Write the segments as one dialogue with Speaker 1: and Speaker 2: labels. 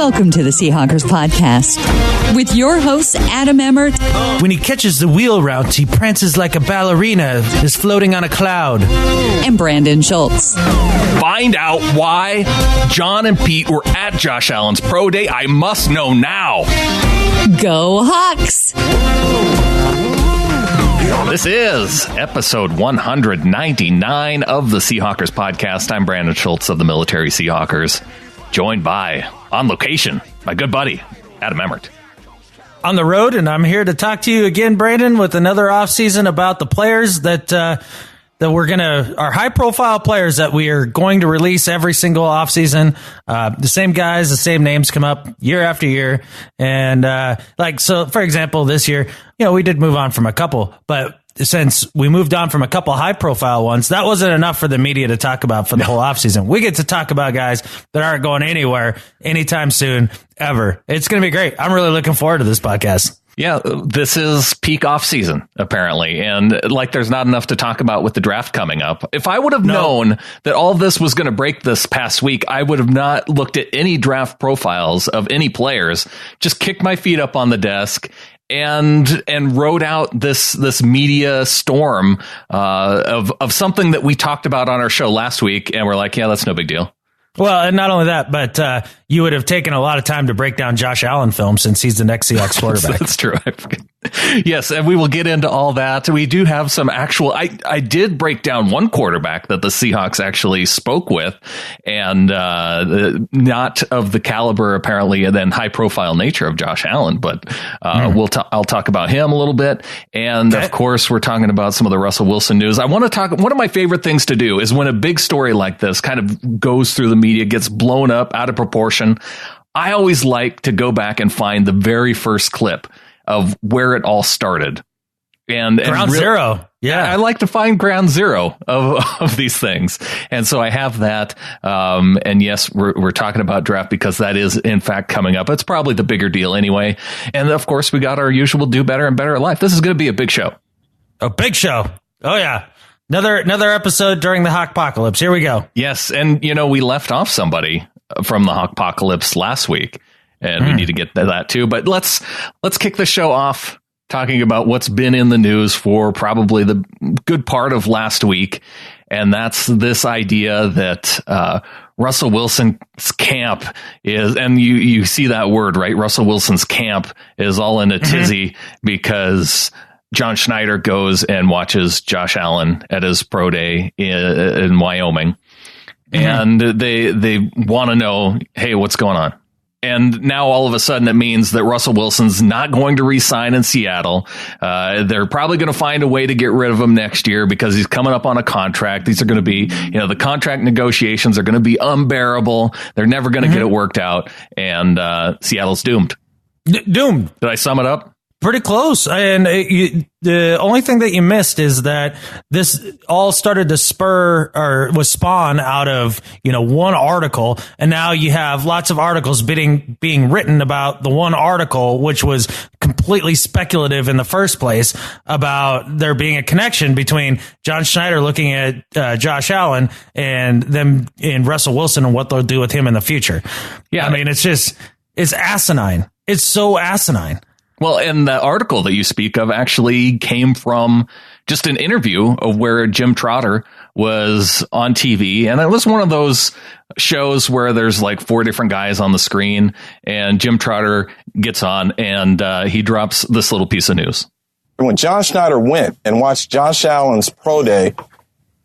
Speaker 1: Welcome to the Seahawkers Podcast with your hosts, Adam Emmert.
Speaker 2: When he catches the wheel route, he prances like a ballerina is floating on a cloud.
Speaker 1: And Brandon Schultz.
Speaker 3: Find out why John and Pete were at Josh Allen's pro day. I must know now.
Speaker 1: Go Hawks!
Speaker 3: This is episode 199 of the Seahawkers Podcast. I'm Brandon Schultz of the Military Seahawkers, joined by, on location, my good buddy, Adam Emmert.
Speaker 2: On the road, and I'm here to talk to you again, Brandon, with another offseason about the players that our high-profile players that we are going to release every single offseason. The same guys, the same names come up year after year. And so, for example, this year, we did move on from a couple, but since we moved on from a couple high-profile ones, that wasn't enough for the media to talk about for the whole offseason. We get to talk about guys that aren't going anywhere anytime soon, ever. It's going to be great. I'm really looking forward to this podcast.
Speaker 3: Yeah, this is peak off season, apparently. And there's not enough to talk about with the draft coming up. If I would have known that all this was going to break this past week, I would have not looked at any draft profiles of any players, just kicked my feet up on the desk and wrote out this media storm of something that we talked about on our show last week. And we're like, yeah, that's no big deal.
Speaker 2: Well, and not only that, but you would have taken a lot of time to break down Josh Allen film since he's the next Seahawks quarterback.
Speaker 3: That's true. I forget. Yes, and we will get into all that. We do have some actual... I did break down one quarterback that the Seahawks actually spoke with, and not of the caliber, apparently, and then high-profile nature of Josh Allen, but I'll talk about him a little bit. And, Of course, we're talking about some of the Russell Wilson news. I want to talk... One of my favorite things to do is when a big story like this kind of goes through the media, gets blown up out of proportion, I always like to go back and find the very first clip of where it all started. And
Speaker 2: ground zero. Yeah.
Speaker 3: I like to find ground zero of these things. And so I have that. And yes, we're talking about draft because that is in fact coming up. It's probably the bigger deal anyway. And of course we got our usual do better and better at life. This is going to be a big show.
Speaker 2: A big show. Oh yeah. Another episode during the Hawkpocalypse. Here we go.
Speaker 3: Yes. And we left off somebody from the Hawkpocalypse last week. And we need to get to that too. But let's kick the show off talking about what's been in the news for probably the good part of last week. And that's this idea that Russell Wilson's camp is, and you see that word, right? Russell Wilson's camp is all in a tizzy because John Schneider goes and watches Josh Allen at his pro day in Wyoming. And they want to know, hey, what's going on? And now all of a sudden it means that Russell Wilson's not going to re-sign in Seattle. They're probably going to find a way to get rid of him next year because he's coming up on a contract. These are going to be, the contract negotiations are going to be unbearable. They're never going to get it worked out. And Seattle's doomed.
Speaker 2: Doomed.
Speaker 3: Did I sum it up?
Speaker 2: Pretty close. And the only thing that you missed is that this all started to spawn out of, one article. And now you have lots of articles being written about the one article, which was completely speculative in the first place, about there being a connection between John Schneider looking at Josh Allen and them in Russell Wilson and what they'll do with him in the future. Yeah. I mean, it's asinine. It's so asinine.
Speaker 3: Well, and the article that you speak of actually came from just an interview of where Jim Trotter was on TV. And it was one of those shows where there's like four different guys on the screen and Jim Trotter gets on and he drops this little piece of news.
Speaker 4: When John Schneider went and watched Josh Allen's pro day,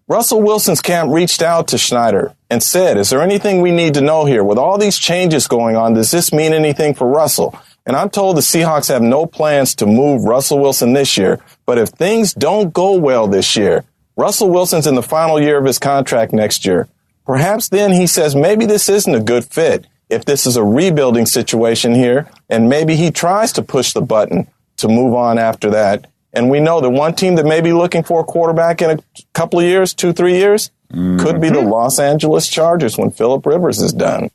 Speaker 4: Russell Wilson's camp reached out to Schneider and said, is there anything we need to know here? With all these changes going on, does this mean anything for Russell? And I'm told the Seahawks have no plans to move Russell Wilson this year. But if things don't go well this year, Russell Wilson's in the final year of his contract next year. Perhaps then he says maybe this isn't a good fit if this is a rebuilding situation here. And maybe he tries to push the button to move on after that. And we know that one team that may be looking for a quarterback in a couple of years, 2-3 years, could be the Los Angeles Chargers when Phillip Rivers is done.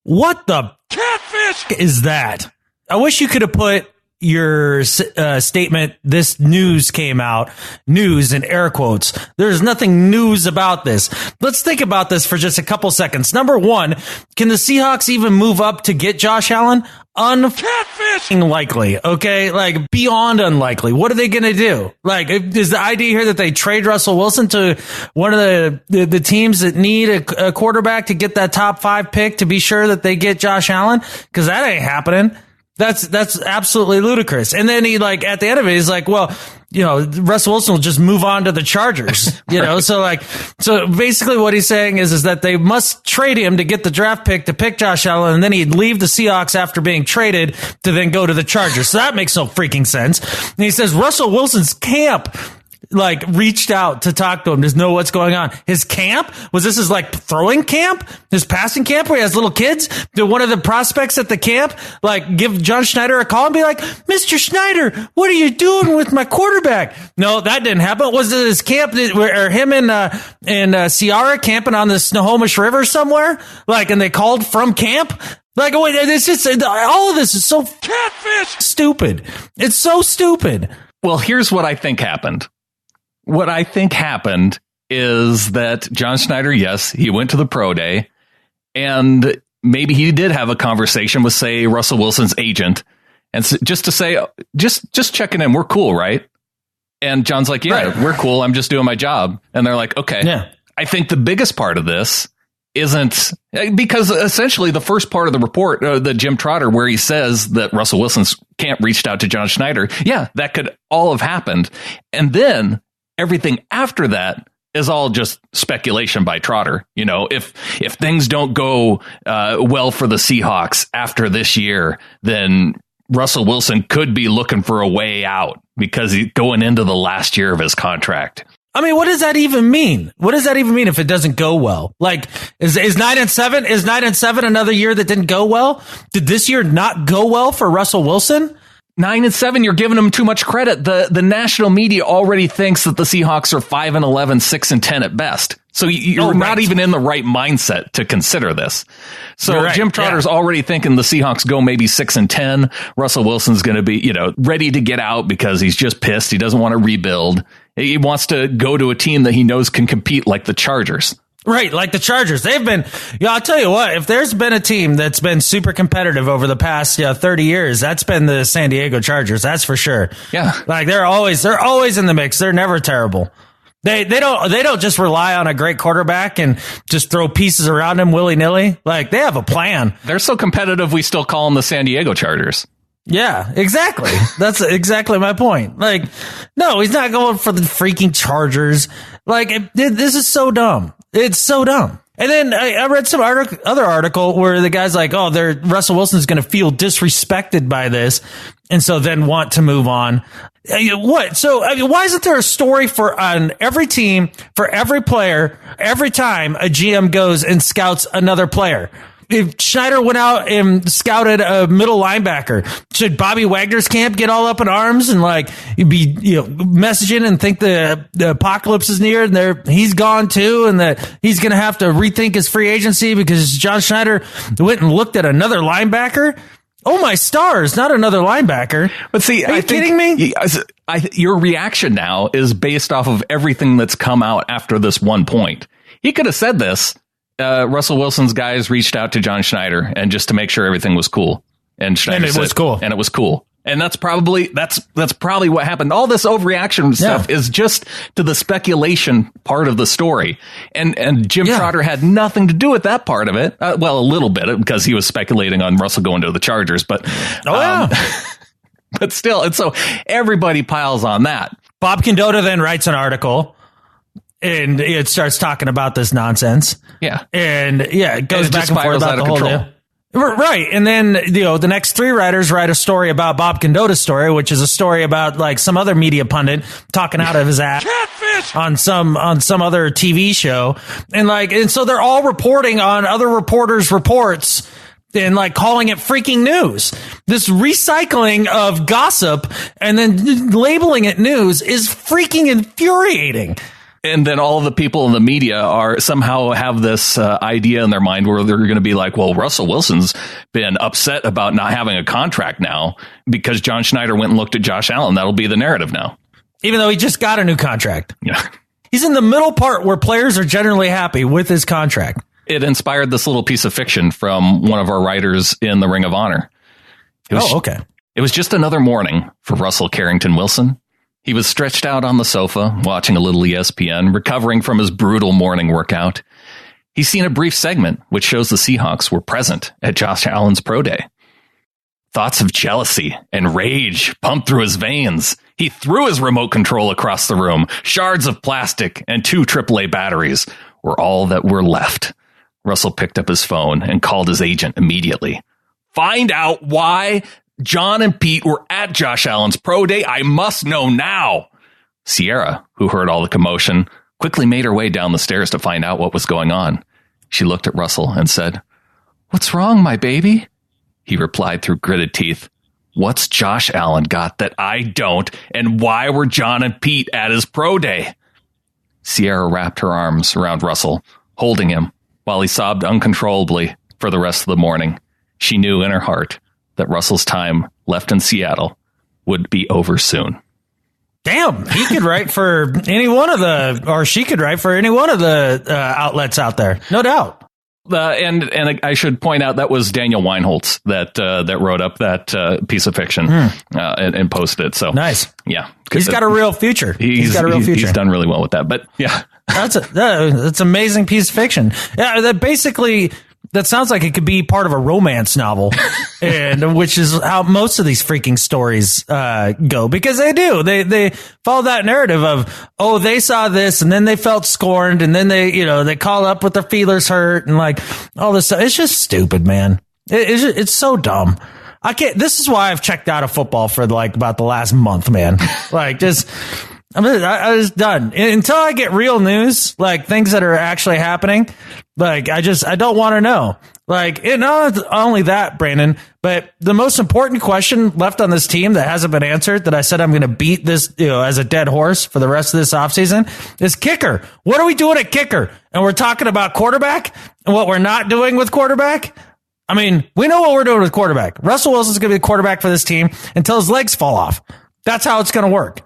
Speaker 2: What the catfish is that? I wish you could have put your statement, this news came out, news in air quotes. There's nothing news about this. Let's think about this for just a couple seconds. Number one, can the Seahawks even move up to get Josh Allen? Unlikely, okay? Like, beyond unlikely. What are they going to do? Like, is the idea here that they trade Russell Wilson to one of the teams that need a quarterback to get that top 5 pick to be sure that they get Josh Allen? Because that ain't happening. That's absolutely ludicrous. And then he, like, at the end of it, he's like, well, you know, Russell Wilson will just move on to the Chargers, you know? So basically what he's saying is that they must trade him to get the draft pick to pick Josh Allen, and then he'd leave the Seahawks after being traded to then go to the Chargers. So that makes no freaking sense. And he says Russell Wilson's camp like reached out to talk to him to know what's going on. His camp? Was this his like throwing camp? His passing camp where he has little kids? Did one of the prospects at the camp like give John Schneider a call and be like, Mr. Schneider, what are you doing with my quarterback? No, that didn't happen. Was it his camp or him and Ciara camping on the Snohomish River somewhere? Like, and they called from camp? Like, it's just, all of this is so catfish stupid. It's so stupid.
Speaker 3: Well, here's what I think happened. What I think happened is that John Schneider, yes, he went to the pro day, and maybe he did have a conversation with, say, Russell Wilson's agent, and just to say, just checking in, we're cool, right? And John's like, yeah, right. We're cool. I'm just doing my job. And they're like, okay. Yeah. I think the biggest part of this isn't because essentially the first part of the report, the Jim Trotter, where he says that Russell Wilson's camp reached out to John Schneider. Yeah, that could all have happened. And then everything after that is all just speculation by Trotter. You know, if things don't go well for the Seahawks after this year, then Russell Wilson could be looking for a way out because he's going into the last year of his contract.
Speaker 2: I mean, what does that even mean? What does that even mean if it doesn't go well? Like, is 9-7? Is 9-7 another year that didn't go well? Did this year not go well for Russell Wilson?
Speaker 3: 9-7, you're giving them too much credit. The national media already thinks that the Seahawks are 5-11, 6-10 at best. So you're not even in the right mindset to consider this. So right, Jim Trotter's already thinking the Seahawks go maybe 6-10. Russell Wilson's going to be, you know, ready to get out because he's just pissed. He doesn't want to rebuild. He wants to go to a team that he knows can compete like the Chargers.
Speaker 2: Right, like the Chargers. They've been, I'll tell you what, if there's been a team that's been super competitive over the past 30 years, that's been the San Diego Chargers. That's for sure.
Speaker 3: Yeah.
Speaker 2: Like they're always in the mix. They're never terrible. They don't just rely on a great quarterback and just throw pieces around him willy-nilly. Like they have a plan.
Speaker 3: They're so competitive we still call them the San Diego Chargers.
Speaker 2: Yeah, exactly. That's exactly my point. Like, no, he's not going for the freaking Chargers. Like, this is so dumb. It's so dumb. And then I read some other article where the guy's like, oh, Russell Wilson's going to feel disrespected by this. And so then want to move on. What? So, I mean, why isn't there a story on every team, for every player, every time a GM goes and scouts another player? If Schneider went out and scouted a middle linebacker, should Bobby Wagner's camp get all up in arms and like be messaging and think the apocalypse is near and he's gone too and that he's going to have to rethink his free agency because John Schneider went and looked at another linebacker? Oh my stars, not another linebacker.
Speaker 3: But see,
Speaker 2: are you kidding me?
Speaker 3: Your reaction now is based off of everything that's come out after this one point. He could have said this. Russell Wilson's guys reached out to John Schneider and just to make sure everything was cool. And Schneider said,
Speaker 2: was cool.
Speaker 3: And it was cool. And that's probably what happened. All this overreaction stuff is just to the speculation part of the story. And Jim Trotter had nothing to do with that part of it. Well, a little bit because he was speculating on Russell going to the Chargers, but but still. And so everybody piles on that.
Speaker 2: Bob Condotta then writes an article. And it starts talking about this nonsense.
Speaker 3: Yeah.
Speaker 2: And it goes back and forth about the whole deal. Right. And then, the next 3 writers write a story about Bob Condotta's story, which is a story about like some other media pundit talking out of his ass on some other TV show. And so they're all reporting on other reporters' reports and like calling it freaking news. This recycling of gossip and then labeling it news is freaking infuriating.
Speaker 3: And then all the people in the media are somehow have this idea in their mind where they're going to be like, well, Russell Wilson's been upset about not having a contract now because John Schneider went and looked at Josh Allen. That'll be the narrative now.
Speaker 2: Even though he just got a new contract.
Speaker 3: Yeah.
Speaker 2: He's in the middle part where players are generally happy with his contract.
Speaker 3: It inspired this little piece of fiction from one of our writers in the Ring of Honor.
Speaker 2: Okay.
Speaker 3: It was just another morning for Russell Carrington Wilson. He was stretched out on the sofa, watching a little ESPN, recovering from his brutal morning workout. He's seen a brief segment which shows the Seahawks were present at Josh Allen's pro day. Thoughts of jealousy and rage pumped through his veins. He threw his remote control across the room. Shards of plastic and 2 AAA batteries were all that were left. Russell picked up his phone and called his agent immediately. Find out why John and Pete were at Josh Allen's pro day. I must know now. Sierra, who heard all the commotion, quickly made her way down the stairs to find out what was going on. She looked at Russell and said, "What's wrong, my baby?" He replied through gritted teeth, "What's Josh Allen got that I don't, and why were John and Pete at his pro day?" Sierra wrapped her arms around Russell, holding him while he sobbed uncontrollably for the rest of the morning. She knew in her heart that Russell's time left in Seattle would be over soon.
Speaker 2: Damn, he could write for any one of the, or she could write for any one of the outlets out there. No doubt.
Speaker 3: And I should point out that was Daniel Weinholtz that wrote up that piece of fiction and posted it. So
Speaker 2: nice.
Speaker 3: Yeah.
Speaker 2: He's got a real future. He's got a real future.
Speaker 3: He's done really well with that. But yeah,
Speaker 2: that's an amazing piece of fiction. Yeah. That sounds like it could be part of a romance novel, and which is how most of these freaking stories go, because they do. They follow that narrative of, oh, they saw this and then they felt scorned and then they call up with their feelers hurt and like all this stuff. It's just stupid, man. It's so dumb. I can't. This is why I've checked out of football for like about the last month, man. Like I was done until I get real news, like things that are actually happening. Like I don't want to know. Like not only that, Brandon, but the most important question left on this team that hasn't been answered, that I said I'm going to beat this, as a dead horse for the rest of this offseason, is kicker. What are we doing at kicker? And we're talking about quarterback and what we're not doing with quarterback. I mean, we know what we're doing with quarterback. Russell Wilson's going to be the quarterback for this team until his legs fall off. That's how it's going to work.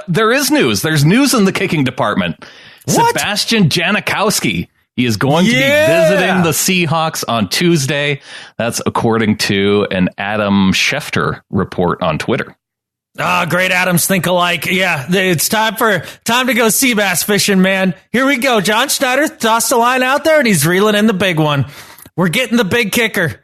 Speaker 3: There is news. There's news in the kicking department.
Speaker 2: What?
Speaker 3: Sebastian Janikowski. He is going to be visiting the Seahawks on Tuesday. That's according to an Adam Schefter report on Twitter.
Speaker 2: Great Adams think alike. Yeah, it's time to go sea bass fishing, man. Here we go. John Schneider tossed the line out there and he's reeling in the big one. We're getting the big kicker.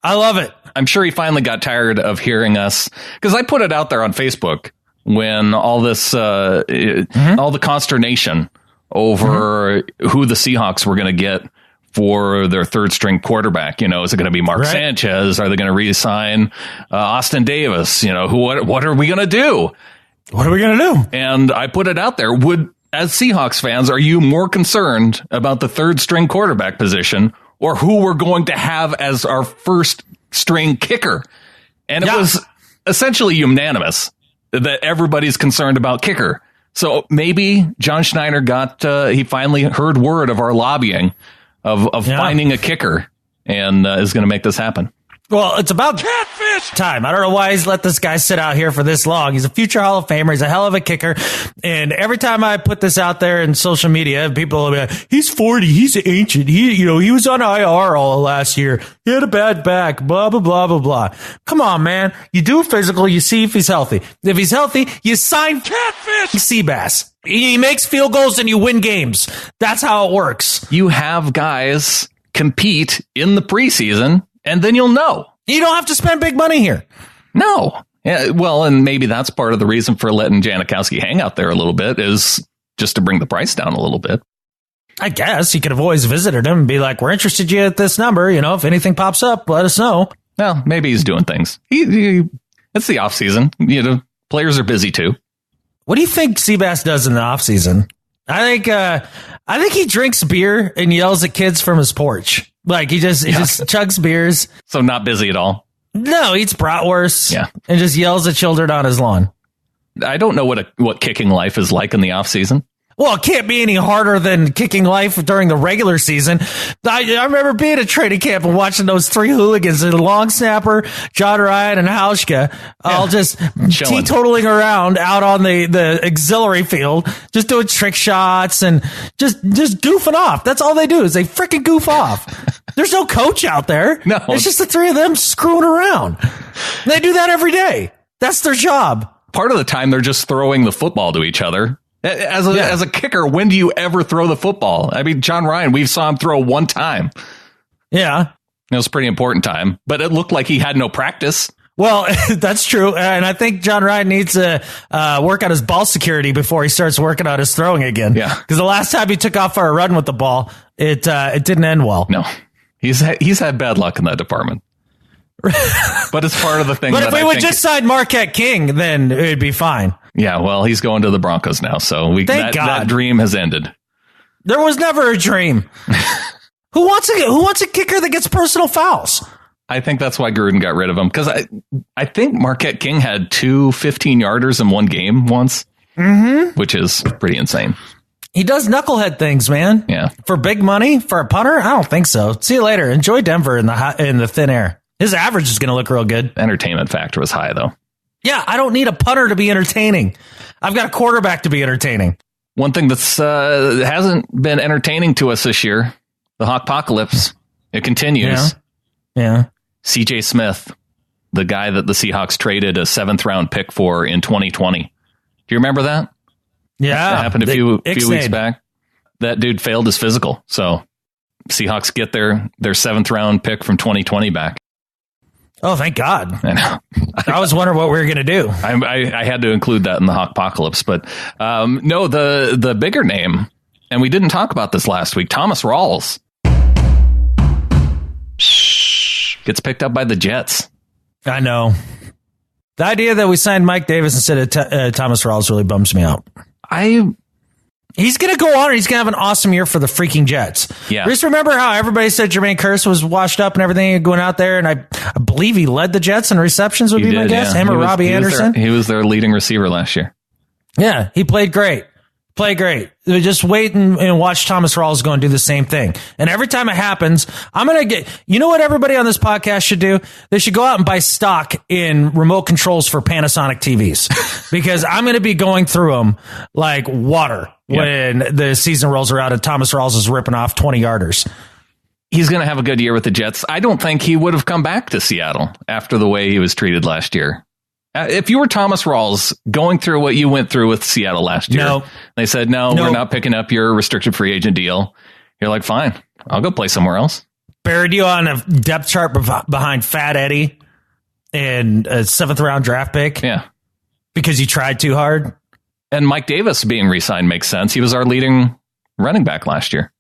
Speaker 2: I love it.
Speaker 3: I'm sure he finally got tired of hearing us, because I put it out there on Facebook when all this, all the consternation over who the Seahawks were going to get for their third string quarterback. Is it going to be Mark Sanchez? Are they going to re-sign Austin Davis? What are we going to do?
Speaker 2: What are we going to do?
Speaker 3: And I put it out there. As Seahawks fans, are you more concerned about the third string quarterback position or who we're going to have as our first string kicker? And it was essentially unanimous that everybody's concerned about kicker. So maybe John Schneider he finally heard word of our lobbying of finding a kicker and is going to make this happen.
Speaker 2: Well, it's about catfish time. I don't know why he's let this guy sit out here for this long. He's a future Hall of Famer. He's a hell of a kicker. And every time I put this out there in social media, people will be like, he's 40. He's ancient. He was on IR all last year. He had a bad back, blah, blah, blah, blah, blah. Come on, man. You do a physical. You see if he's healthy. If he's healthy, you sign catfish sea bass. He makes field goals and you win games. That's how it works.
Speaker 3: You have guys compete in the preseason, and then you'll know.
Speaker 2: You don't have to spend big money here.
Speaker 3: No. Yeah, well, and maybe that's part of the reason for letting Janikowski hang out there a little bit, is just to bring the price down a little bit.
Speaker 2: I guess you could have always visited him and be like, we're interested in you at this number. If anything pops up, let us know.
Speaker 3: Well, maybe he's doing things. It's the off season. Players are busy too.
Speaker 2: What do you think Seabass does in the off season? I think he drinks beer and yells at kids from his porch. Like he just chugs beers.
Speaker 3: So not busy at all.
Speaker 2: No, eats bratwurst.
Speaker 3: Yeah,
Speaker 2: and just yells at children on his lawn.
Speaker 3: I don't know what kicking life is like in the off season.
Speaker 2: Well, it can't be any harder than kicking life during the regular season. I remember being at training camp and watching those three hooligans, the long snapper, John Ryan, and Hauschka, all just teetotaling around out on the auxiliary field, just doing trick shots and just goofing off. That's all they do is they freaking goof off. There's no coach out there.
Speaker 3: No.
Speaker 2: It's just the three of them screwing around. They do that every day. That's their job.
Speaker 3: Part of the time, they're just throwing the football to each other. As a kicker, when do you ever throw the football? I mean, John Ryan, we saw him throw one time.
Speaker 2: Yeah.
Speaker 3: It was a pretty important time, but it looked like he had no practice.
Speaker 2: Well, that's true. And I think John Ryan needs to work on his ball security before he starts working on his throwing again.
Speaker 3: Yeah.
Speaker 2: Because the last time he took off for a run with the ball, it didn't end well.
Speaker 3: No, he's had bad luck in that department. But it's part of the thing.
Speaker 2: But if we would just sign Marquette King, then it'd be fine.
Speaker 3: Yeah, well, he's going to the Broncos now, so that dream has ended.
Speaker 2: There was never a dream. Who wants a kicker that gets personal fouls?
Speaker 3: I think that's why Gruden got rid of him, because I think Marquette King had 2 15-yarders in one game once, which is pretty insane.
Speaker 2: He does knucklehead things, man.
Speaker 3: Yeah,
Speaker 2: for big money for a punter, I don't think so. See you later. Enjoy Denver in the thin air. His average is going to look real good.
Speaker 3: Entertainment factor was high, though.
Speaker 2: Yeah, I don't need a punter to be entertaining. I've got a quarterback to be entertaining.
Speaker 3: One thing that's hasn't been entertaining to us this year, the Hawkpocalypse. It continues.
Speaker 2: Yeah.
Speaker 3: C.J. Smith, the guy that the Seahawks traded a 7th-round pick for in 2020. Do you remember that?
Speaker 2: Yeah.
Speaker 3: That happened a few weeks back. That dude failed his physical, so Seahawks get their 7th-round pick from 2020 back.
Speaker 2: Oh, thank God.
Speaker 3: I know.
Speaker 2: I was wondering what we were going to do.
Speaker 3: I had to include that in the Hawkpocalypse, but no, the bigger name, and we didn't talk about this last week, Thomas Rawls gets picked up by the Jets.
Speaker 2: I know. The idea that we signed Mike Davis instead of Thomas Rawls really bums me out. He's going to go on and he's going to have an awesome year for the freaking Jets. Yeah. Just remember how everybody said Jermaine Kearse was washed up and everything going out there. And I believe he led the Jets in receptions would be my guess. Him or Robbie Anderson.
Speaker 3: He was their leading receiver last year.
Speaker 2: Yeah. He played great. Just wait and watch Thomas Rawls go and do the same thing. And every time it happens, I'm going to get, you know what everybody on this podcast should do? They should go out and buy stock in remote controls for Panasonic TVs because I'm going to be going through them like water when the season rolls around and Thomas Rawls is ripping off 20-yarders.
Speaker 3: He's going to have a good year with the Jets. I don't think he would have come back to Seattle after the way he was treated last year. If you were Thomas Rawls going through what you went through with Seattle last year, they said, no, we're not picking up your restricted free agent deal. You're like, fine, I'll go play somewhere else.
Speaker 2: Buried you on a depth chart behind Fat Eddie and a 7th-round draft pick.
Speaker 3: Yeah.
Speaker 2: Because you tried too hard.
Speaker 3: And Mike Davis being re-signed makes sense. He was our leading running back last year.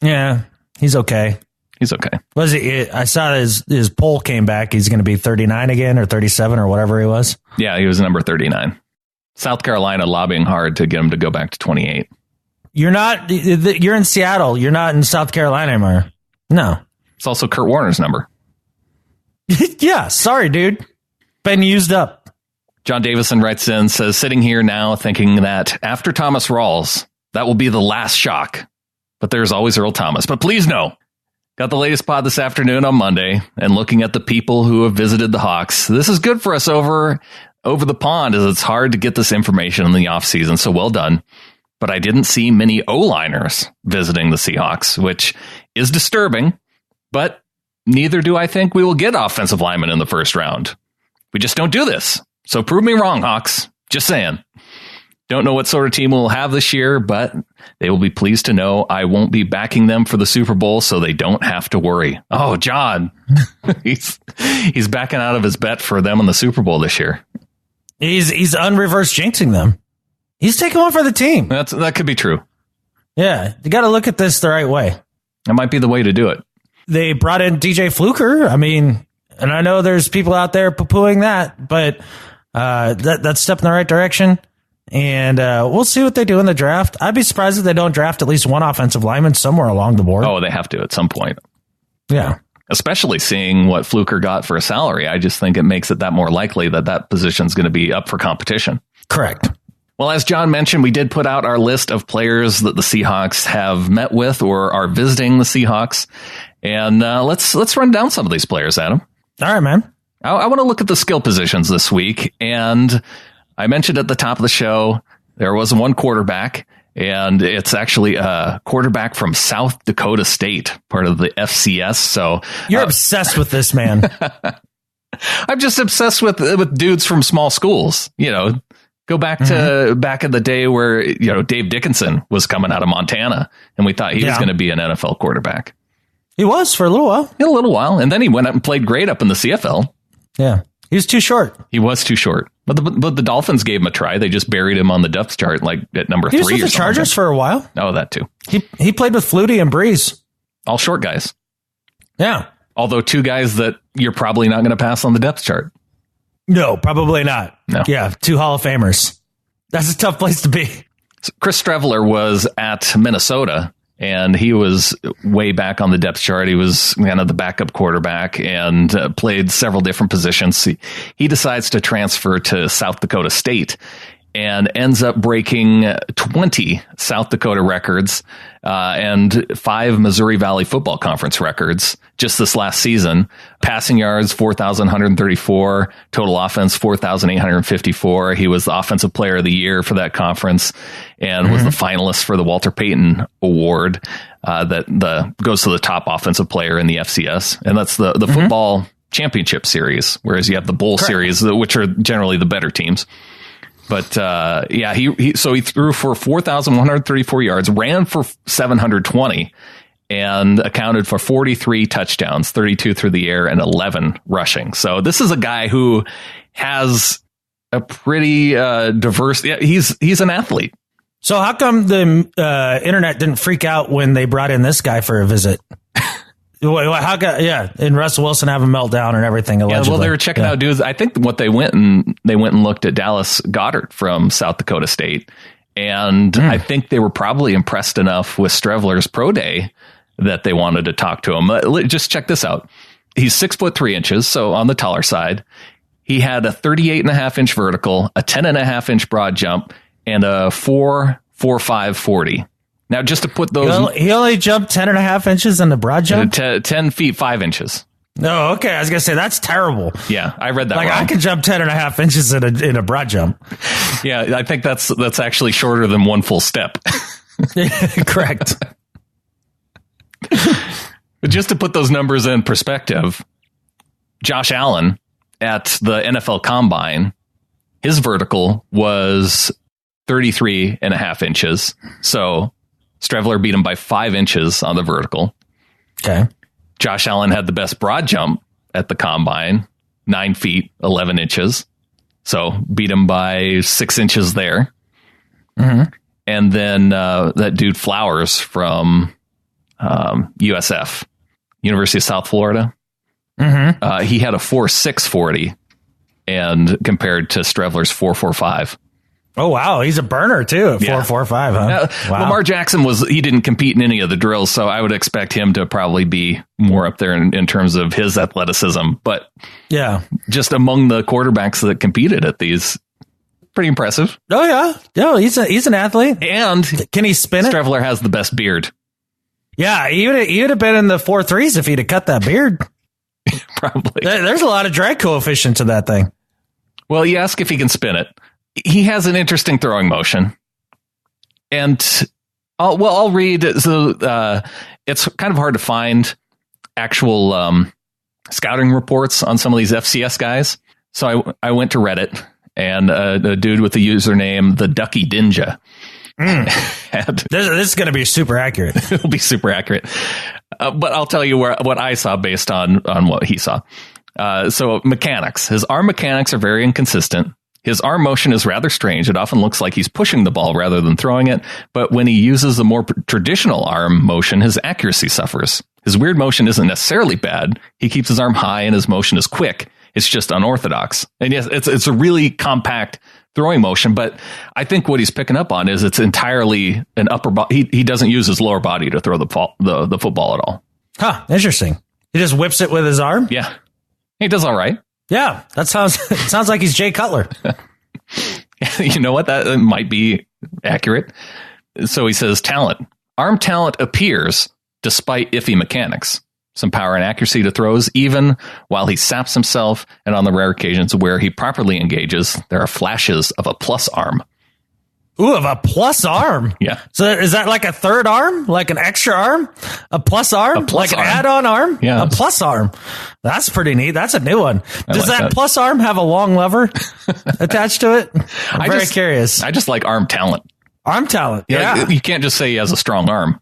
Speaker 2: Yeah, he's okay.
Speaker 3: He's okay.
Speaker 2: Was he? I saw his poll came back. He's going to be 39 again or 37 or whatever he was.
Speaker 3: Yeah, he was number 39. South Carolina lobbying hard to get him to go back to 28.
Speaker 2: You're in Seattle. You're not in South Carolina anymore. No.
Speaker 3: It's also Kurt Warner's number.
Speaker 2: Yeah. Sorry, dude. Been used up.
Speaker 3: John Davison writes in, says, sitting here now thinking that after Thomas Rawls, that will be the last shock. But there's always Earl Thomas. But please no. Got the latest pod this afternoon on Monday, and looking at the people who have visited the Hawks. This is good for us over the pond, as it's hard to get this information in the offseason, so well done. But I didn't see many O-liners visiting the Seahawks, which is disturbing, but neither do I think we will get offensive linemen in the first round. We just don't do this. So prove me wrong, Hawks. Just saying. Don't know what sort of team we'll have this year, but they will be pleased to know I won't be backing them for the Super Bowl, so they don't have to worry. Oh, John, he's backing out of his bet for them in the Super Bowl this year.
Speaker 2: He's unreverse jinxing them. He's taking one for the team.
Speaker 3: That could be true.
Speaker 2: Yeah, you got to look at this the right way.
Speaker 3: That might be the way to do it.
Speaker 2: They brought in DJ Fluker. I mean, and I know there's people out there poo-pooing that, but that's a step in the right direction. And we'll see what they do in the draft. I'd be surprised if they don't draft at least one offensive lineman somewhere along the board.
Speaker 3: Oh, they have to at some point.
Speaker 2: Yeah.
Speaker 3: Especially seeing what Fluker got for a salary. I just think it makes it that more likely that position is going to be up for competition.
Speaker 2: Correct.
Speaker 3: Well, as John mentioned, we did put out our list of players that the Seahawks have met with or are visiting the Seahawks. And let's run down some of these players, Adam.
Speaker 2: All right, man.
Speaker 3: I want to look at the skill positions this week. And I mentioned at the top of the show, there was one quarterback, and it's actually a quarterback from South Dakota State, part of the FCS. So
Speaker 2: you're obsessed with this, man.
Speaker 3: I'm just obsessed with dudes from small schools, Go back to back in the day where, Dave Dickinson was coming out of Montana, and we thought he was going to be an NFL quarterback.
Speaker 2: He was for a little while.
Speaker 3: In a little while. And then he went up and played great up in the CFL.
Speaker 2: Yeah. He was too short.
Speaker 3: He was too short. But the Dolphins gave him a try. They just buried him on the depth chart, like at number 3 or something.
Speaker 2: He was with the Chargers for a while.
Speaker 3: Oh, that too.
Speaker 2: He played with Flutie and Breeze.
Speaker 3: All short guys.
Speaker 2: Yeah.
Speaker 3: Although 2 guys that you're probably not going to pass on the depth chart.
Speaker 2: No, probably not.
Speaker 3: No.
Speaker 2: Yeah, 2 Hall of Famers. That's a tough place to be.
Speaker 3: So Chris Streveler was at Minnesota, and he was way back on the depth chart. He was kind of the backup quarterback and played several different positions. He decides to transfer to South Dakota State and ends up breaking 20 South Dakota records and 5 Missouri Valley Football Conference records just this last season. Passing yards, 4,134. Total offense, 4,854. He was the Offensive Player of the Year for that conference and was the finalist for the Walter Payton Award that goes to the top offensive player in the FCS. And that's the football championship series, whereas you have the bowl series, which are generally the better teams. But he threw for 4,134 yards, ran for 720, and accounted for 43 touchdowns, 32 through the air, and 11 rushing. So this is a guy who has a pretty diverse. Yeah, he's an athlete.
Speaker 2: So how come the internet didn't freak out when they brought in this guy for a visit? And Russell Wilson have a meltdown and everything. Allegedly.
Speaker 3: Yeah, well, they were checking out dudes. I think what they went and looked at Dallas Goedert from South Dakota State, and I think they were probably impressed enough with Streveler's pro day that they wanted to talk to him. Just check this out. He's 6'3", so on the taller side. He had a 38.5-inch vertical, a 10.5-inch broad jump, and a 4.45 40. Now, just to put those...
Speaker 2: He only jumped 10.5 inches in the broad jump?
Speaker 3: 10 feet, 5 inches.
Speaker 2: No, okay. I was going to say, that's terrible.
Speaker 3: Yeah, I read that wrong.
Speaker 2: I could jump 10.5 inches in a broad jump.
Speaker 3: Yeah, I think that's actually shorter than one full step.
Speaker 2: Correct.
Speaker 3: But just to put those numbers in perspective, Josh Allen at the NFL Combine, his vertical was 33.5 inches. So Streveler beat him by 5 inches on the vertical.
Speaker 2: Okay.
Speaker 3: Josh Allen had the best broad jump at the Combine, 9 feet, 11 inches. So beat him by 6 inches there. Mm-hmm. And then that dude Flowers from USF, University of South Florida. Mm-hmm. He had a 4.6 40 and compared to Streveler's 4.45.
Speaker 2: Oh, wow. He's a burner, too, at 4.45, huh?
Speaker 3: Wow. Lamar Jackson he didn't compete in any of the drills, so I would expect him to probably be more up there in terms of his athleticism. But yeah, just among the quarterbacks that competed at these, pretty impressive.
Speaker 2: Oh, yeah. No, he's an athlete.
Speaker 3: And
Speaker 2: can he spin it?
Speaker 3: Streveler has the best beard.
Speaker 2: Yeah, he would have been in the 4.3s if he'd have cut that beard.
Speaker 3: Probably.
Speaker 2: There's a lot of drag coefficient to that thing.
Speaker 3: Well, you ask if he can spin it. He has an interesting throwing motion. And I'll read. So it's kind of hard to find actual scouting reports on some of these FCS guys. So I went to Reddit, and a dude with the username the Ducky Dinja.
Speaker 2: This is going to be super accurate.
Speaker 3: It'll be super accurate. But I'll tell you what I saw based on what he saw. So mechanics. His arm mechanics are very inconsistent. His arm motion is rather strange. It often looks like he's pushing the ball rather than throwing it. But when he uses the more traditional arm motion, his accuracy suffers. His weird motion isn't necessarily bad. He keeps his arm high and his motion is quick. It's just unorthodox. And yes, it's a really compact throwing motion. But I think what he's picking up on is it's entirely an upper body. He doesn't use his lower body to throw the football at all.
Speaker 2: Huh. Interesting. He just whips it with his arm?
Speaker 3: Yeah. He does all right.
Speaker 2: Yeah, that sounds like he's Jay Cutler.
Speaker 3: You know what? That might be accurate. So he says talent. Arm talent appears despite iffy mechanics. Some power and accuracy to throws, even while he saps himself, and on the rare occasions where he properly engages, there are flashes of a plus arm.
Speaker 2: Ooh, of a plus arm.
Speaker 3: Yeah.
Speaker 2: So is that like a third arm? Like an extra arm? A plus arm? Like an add-on arm?
Speaker 3: Yeah.
Speaker 2: A plus arm. That's pretty neat. That's a new one. Does
Speaker 3: like
Speaker 2: that plus arm have a long lever attached to it? I'm very curious.
Speaker 3: I just like arm talent.
Speaker 2: Arm talent. Yeah.
Speaker 3: You can't just say he has a strong arm.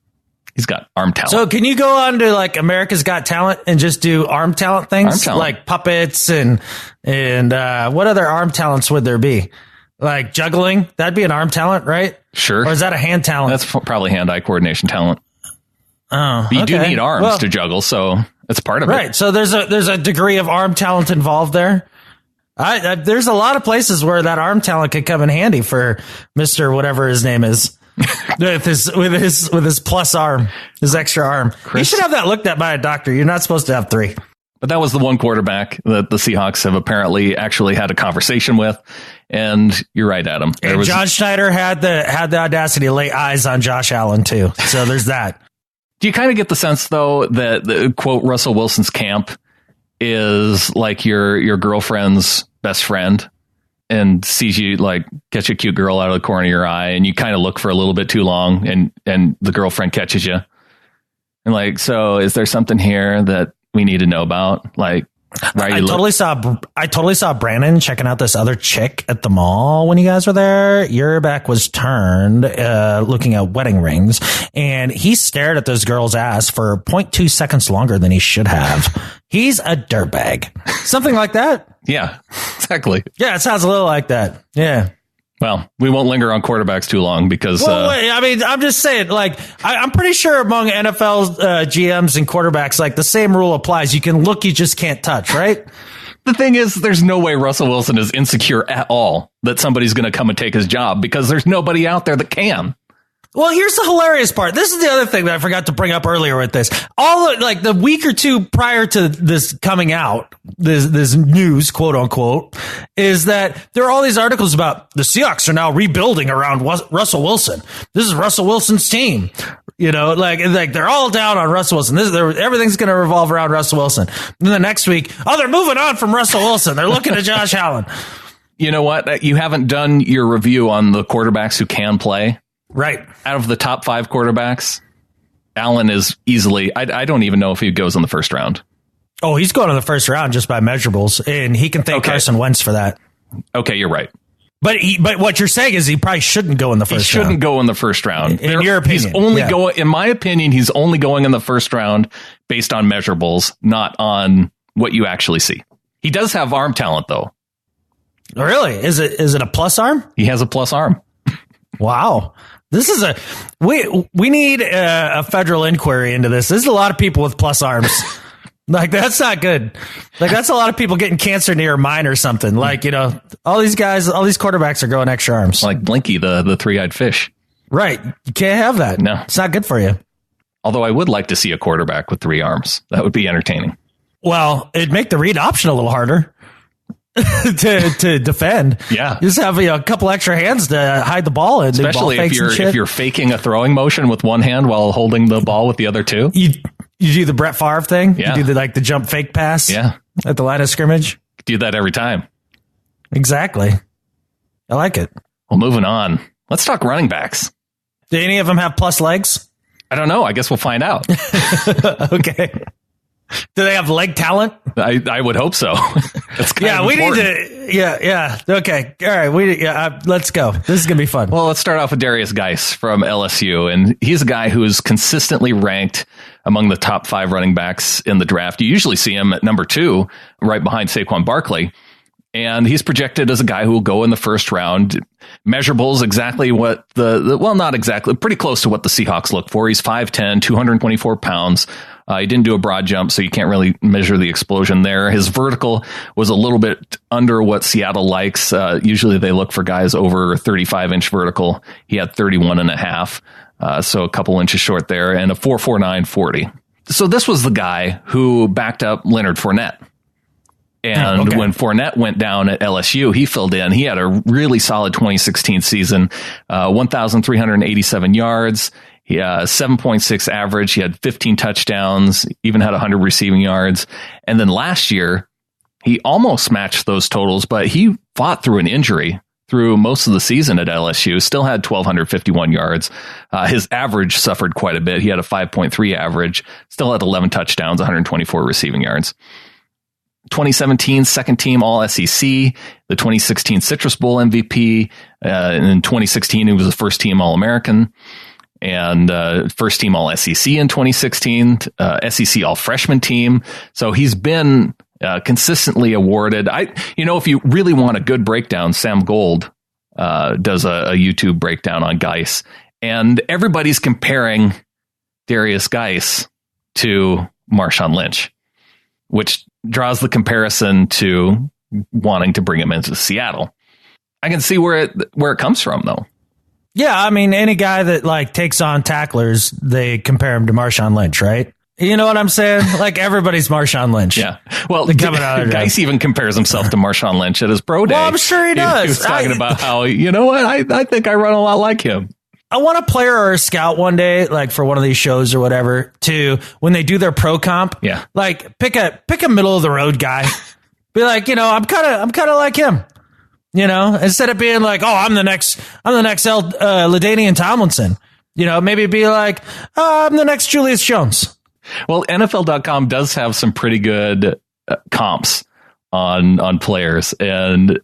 Speaker 3: He's got arm talent.
Speaker 2: So can you go on to like America's Got Talent and just do arm talent things?
Speaker 3: Arm talent.
Speaker 2: Like puppets and what other arm talents would there be? Like juggling? That'd be an arm talent, right?
Speaker 3: Sure.
Speaker 2: Or is that a hand talent?
Speaker 3: That's probably hand-eye coordination talent.
Speaker 2: Oh,
Speaker 3: but you do need arms to juggle, so it's part of it.
Speaker 2: Right. So there's a degree of arm talent involved there. There's a lot of places where that arm talent could come in handy for Mr. whatever his name is. with his plus arm, his extra arm. You should have that looked at by a doctor. You're not supposed to have 3.
Speaker 3: But that was the one quarterback that the Seahawks have apparently actually had a conversation with. And you're right, Adam.
Speaker 2: And John Schneider had the audacity to lay eyes on Josh Allen too. So there's that.
Speaker 3: Do you kind of get the sense though that the quote Russell Wilson's camp is like your girlfriend's best friend and sees you like catch a cute girl out of the corner of your eye and you kind of look for a little bit too long and the girlfriend catches you and like, so is there something here that we need to know about? Like, I totally
Speaker 2: saw Brandon checking out this other chick at the mall when you guys were there. Your back was turned, looking at wedding rings, and he stared at this girl's ass for 0.2 seconds longer than he should have. He's a dirtbag. Something like that.
Speaker 3: Yeah, exactly.
Speaker 2: Yeah, it sounds a little like that. Yeah.
Speaker 3: Well, we won't linger on quarterbacks too long because...
Speaker 2: wait, I mean, I'm just saying, like, I'm pretty sure among NFL GMs and quarterbacks, like, the same rule applies. You can look, you just can't touch, right?
Speaker 3: The thing is, there's no way Russell Wilson is insecure at all that somebody's going to come and take his job because there's nobody out there that can.
Speaker 2: Well, here's the hilarious part. This is the other thing that I forgot to bring up earlier with this. Like the week or two prior to this coming out, this news, quote unquote, is that there are all these articles about the Seahawks are now rebuilding around Russell Wilson. This is Russell Wilson's team. You know, like they're all down on Russell Wilson. Everything's going to revolve around Russell Wilson. And then the next week, they're moving on from Russell Wilson. They're looking at Josh Allen.
Speaker 3: You know what? You haven't done your review on the quarterbacks who can play.
Speaker 2: Right.
Speaker 3: Out of the top 5 quarterbacks, Allen is easily, I don't even know if he goes in the first round.
Speaker 2: Oh, he's going in the first round just by measurables, and he can thank Carson Wentz for that.
Speaker 3: Okay, you're right.
Speaker 2: But what you're saying is he probably shouldn't go in the first round.
Speaker 3: He shouldn't go in the first round.
Speaker 2: In your opinion.
Speaker 3: In my opinion, he's only going in the first round based on measurables, not on what you actually see. He does have arm talent, though.
Speaker 2: Really? Is it a plus arm?
Speaker 3: He has a plus arm.
Speaker 2: Wow. This is we need a federal inquiry into this. There's a lot of people with plus arms. Like, that's not good. Like, that's a lot of people getting cancer near mine or something. Like, you know, all these quarterbacks are going extra arms.
Speaker 3: Like Blinky, the three-eyed fish.
Speaker 2: Right. You can't have that.
Speaker 3: No.
Speaker 2: It's not good for you.
Speaker 3: Although I would like to see a quarterback with 3 arms. That would be entertaining.
Speaker 2: Well, it'd make the read option a little harder. to defend.
Speaker 3: Yeah.
Speaker 2: You just have a couple extra hands to hide the ball in.
Speaker 3: Especially if you're faking a throwing motion with one hand while holding the ball with the other two.
Speaker 2: You do the Brett Favre thing.
Speaker 3: Yeah.
Speaker 2: You do the jump fake pass.
Speaker 3: Yeah.
Speaker 2: At the line of scrimmage.
Speaker 3: Do that every time.
Speaker 2: Exactly. I like it.
Speaker 3: Well, moving on. Let's talk running backs.
Speaker 2: Do any of them have plus legs?
Speaker 3: I don't know. I guess we'll find out.
Speaker 2: Okay. Do they have leg talent?
Speaker 3: I would hope so.
Speaker 2: We need to. Yeah. Okay. All right. Let's go. This is going to be fun.
Speaker 3: Well, let's start off with Darius Geis from LSU. And he's a guy who is consistently ranked among the top 5 running backs in the draft. You usually see him at number 2, right behind Saquon Barkley. And he's projected as a guy who will go in the first round. Measurables exactly what not exactly, pretty close to what the Seahawks look for. He's 5'10", 224 pounds. He didn't do a broad jump, so you can't really measure the explosion there. His vertical was a little bit under what Seattle likes. Usually they look for guys over 35-inch vertical. He had 31.5, so a couple inches short there, and a 4.49 40. So this was the guy who backed up Leonard Fournette. And when Fournette went down at LSU, he filled in. He had a really solid 2016 season, 1,387 yards. He 7.6 average. He had 15 touchdowns, even had 100 receiving yards. And then last year, he almost matched those totals, but he fought through an injury through most of the season at LSU, still had 1,251 yards. His average suffered quite a bit. He had a 5.3 average, still had 11 touchdowns, 124 receiving yards. 2017 second team All SEC, the 2016 Citrus Bowl MVP. In 2016, he was the first team All American and first team All SEC in 2016, SEC All Freshman team. So he's been consistently awarded. If you really want a good breakdown, Sam Gold does a YouTube breakdown on Geis, and everybody's comparing Darius Geis to Marshawn Lynch, which draws the comparison to wanting to bring him into Seattle. I can see where it comes from, though.
Speaker 2: Yeah, I mean, any guy that takes on tacklers, they compare him to Marshawn Lynch, right? You know what I'm saying? Like, everybody's Marshawn Lynch.
Speaker 3: Yeah. Well, Geis even compares himself to Marshawn Lynch at his pro day.
Speaker 2: Well, I'm sure he does.
Speaker 3: He was talking about how, I think I run a lot like him.
Speaker 2: I want a player or a scout one day, like for one of these shows or whatever, to when they do their pro comp, like pick a middle of the road guy. Be like, I'm kind of like him. Instead of being like, oh, I'm the next LaDainian Tomlinson. Maybe be like, oh, I'm the next Julius Jones.
Speaker 3: Well, NFL.com does have some pretty good comps on players, and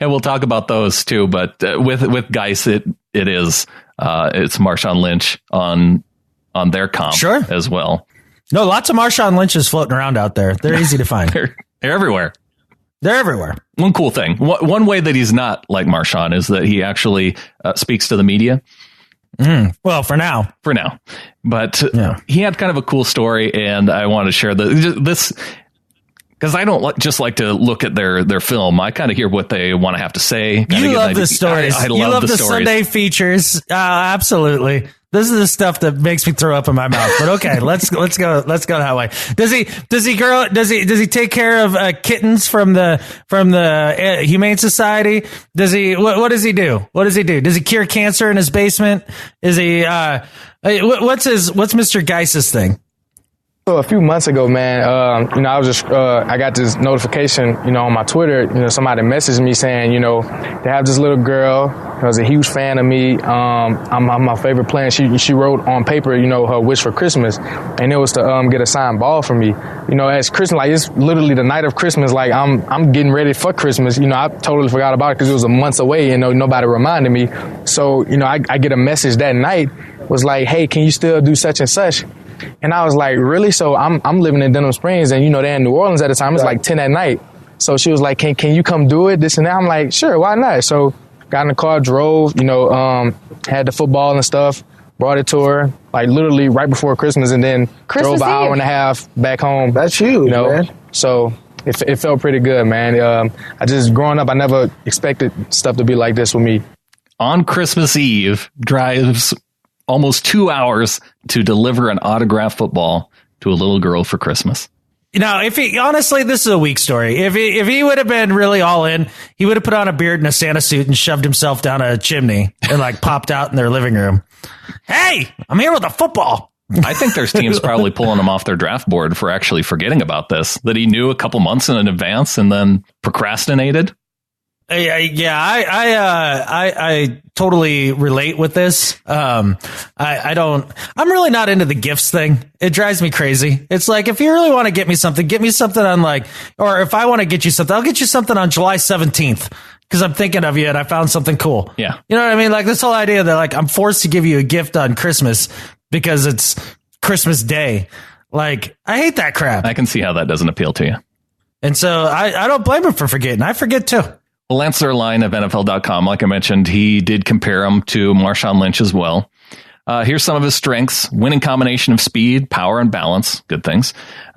Speaker 3: and we'll talk about those too. But with Geis, it's Marshawn Lynch on their comp as well.
Speaker 2: No, lots of Marshawn Lynches floating around out there. They're easy to find.
Speaker 3: They're everywhere.
Speaker 2: They're everywhere.
Speaker 3: One cool thing, one way that he's not like Marshawn is that he actually speaks to the media.
Speaker 2: Well, for now,
Speaker 3: but he had kind of a cool story, and I want to share this because I don't just like to look at their film. I kind of hear what they want to have to say.
Speaker 2: You love the stories.
Speaker 3: I love the stories.
Speaker 2: Sunday features. Absolutely. This is the stuff that makes me throw up in my mouth. But okay, let's go that way. Does he take care of kittens from the Humane Society? What does he do? Does he cure cancer in his basement? Is he what's Mr. Geis's thing?
Speaker 5: So a few months ago, man, I was just, I got this notification, on my Twitter, somebody messaged me saying, they have this little girl who was a huge fan of me. I'm my favorite player. She wrote on paper, her wish for Christmas, and it was to get a signed ball for me. As Christmas, like it's literally the night of Christmas, like I'm getting ready for Christmas. I totally forgot about it because it was a month away, and nobody reminded me. So, I get a message that night, was like, hey, can you still do such and such? And I was like, really? So I'm living in Denham Springs, and they're in New Orleans at the time. It's like 10 at night. So she was like, can you come do it? This and that. I'm like, sure, why not? So got in the car, drove, had the football and stuff, brought it to her, like literally right before Christmas, and then drove an hour and a half back home.
Speaker 6: That's huge, man.
Speaker 5: So it felt pretty good, man. Growing up, I never expected stuff to be like this with me.
Speaker 3: On Christmas Eve, drives almost 2 hours to deliver an autographed football to a little girl for Christmas.
Speaker 2: Honestly, this is a weak story. If he would have been really all in, he would have put on a beard and a Santa suit and shoved himself down a chimney and popped out in their living room. Hey, I'm here with a football.
Speaker 3: I think there's teams probably pulling him off their draft board for actually forgetting about this, that he knew a couple months in advance and then procrastinated.
Speaker 2: I totally relate with this. I'm really not into the gifts thing. It drives me crazy. It's like, if you really want to get me something on or if I want to get you something, I'll get you something on July 17th. Because I'm thinking of you and I found something cool.
Speaker 3: Yeah.
Speaker 2: You know what I mean? Like this whole idea that I'm forced to give you a gift on Christmas because it's Christmas Day. Like, I hate that crap.
Speaker 3: I can see how that doesn't appeal to you.
Speaker 2: And so I don't blame him for forgetting. I forget too.
Speaker 3: Lance Zierlein of NFL.com, like I mentioned, he did compare him to Marshawn Lynch as well. Here's some of his strengths: winning combination of speed, power, and balance. Good things.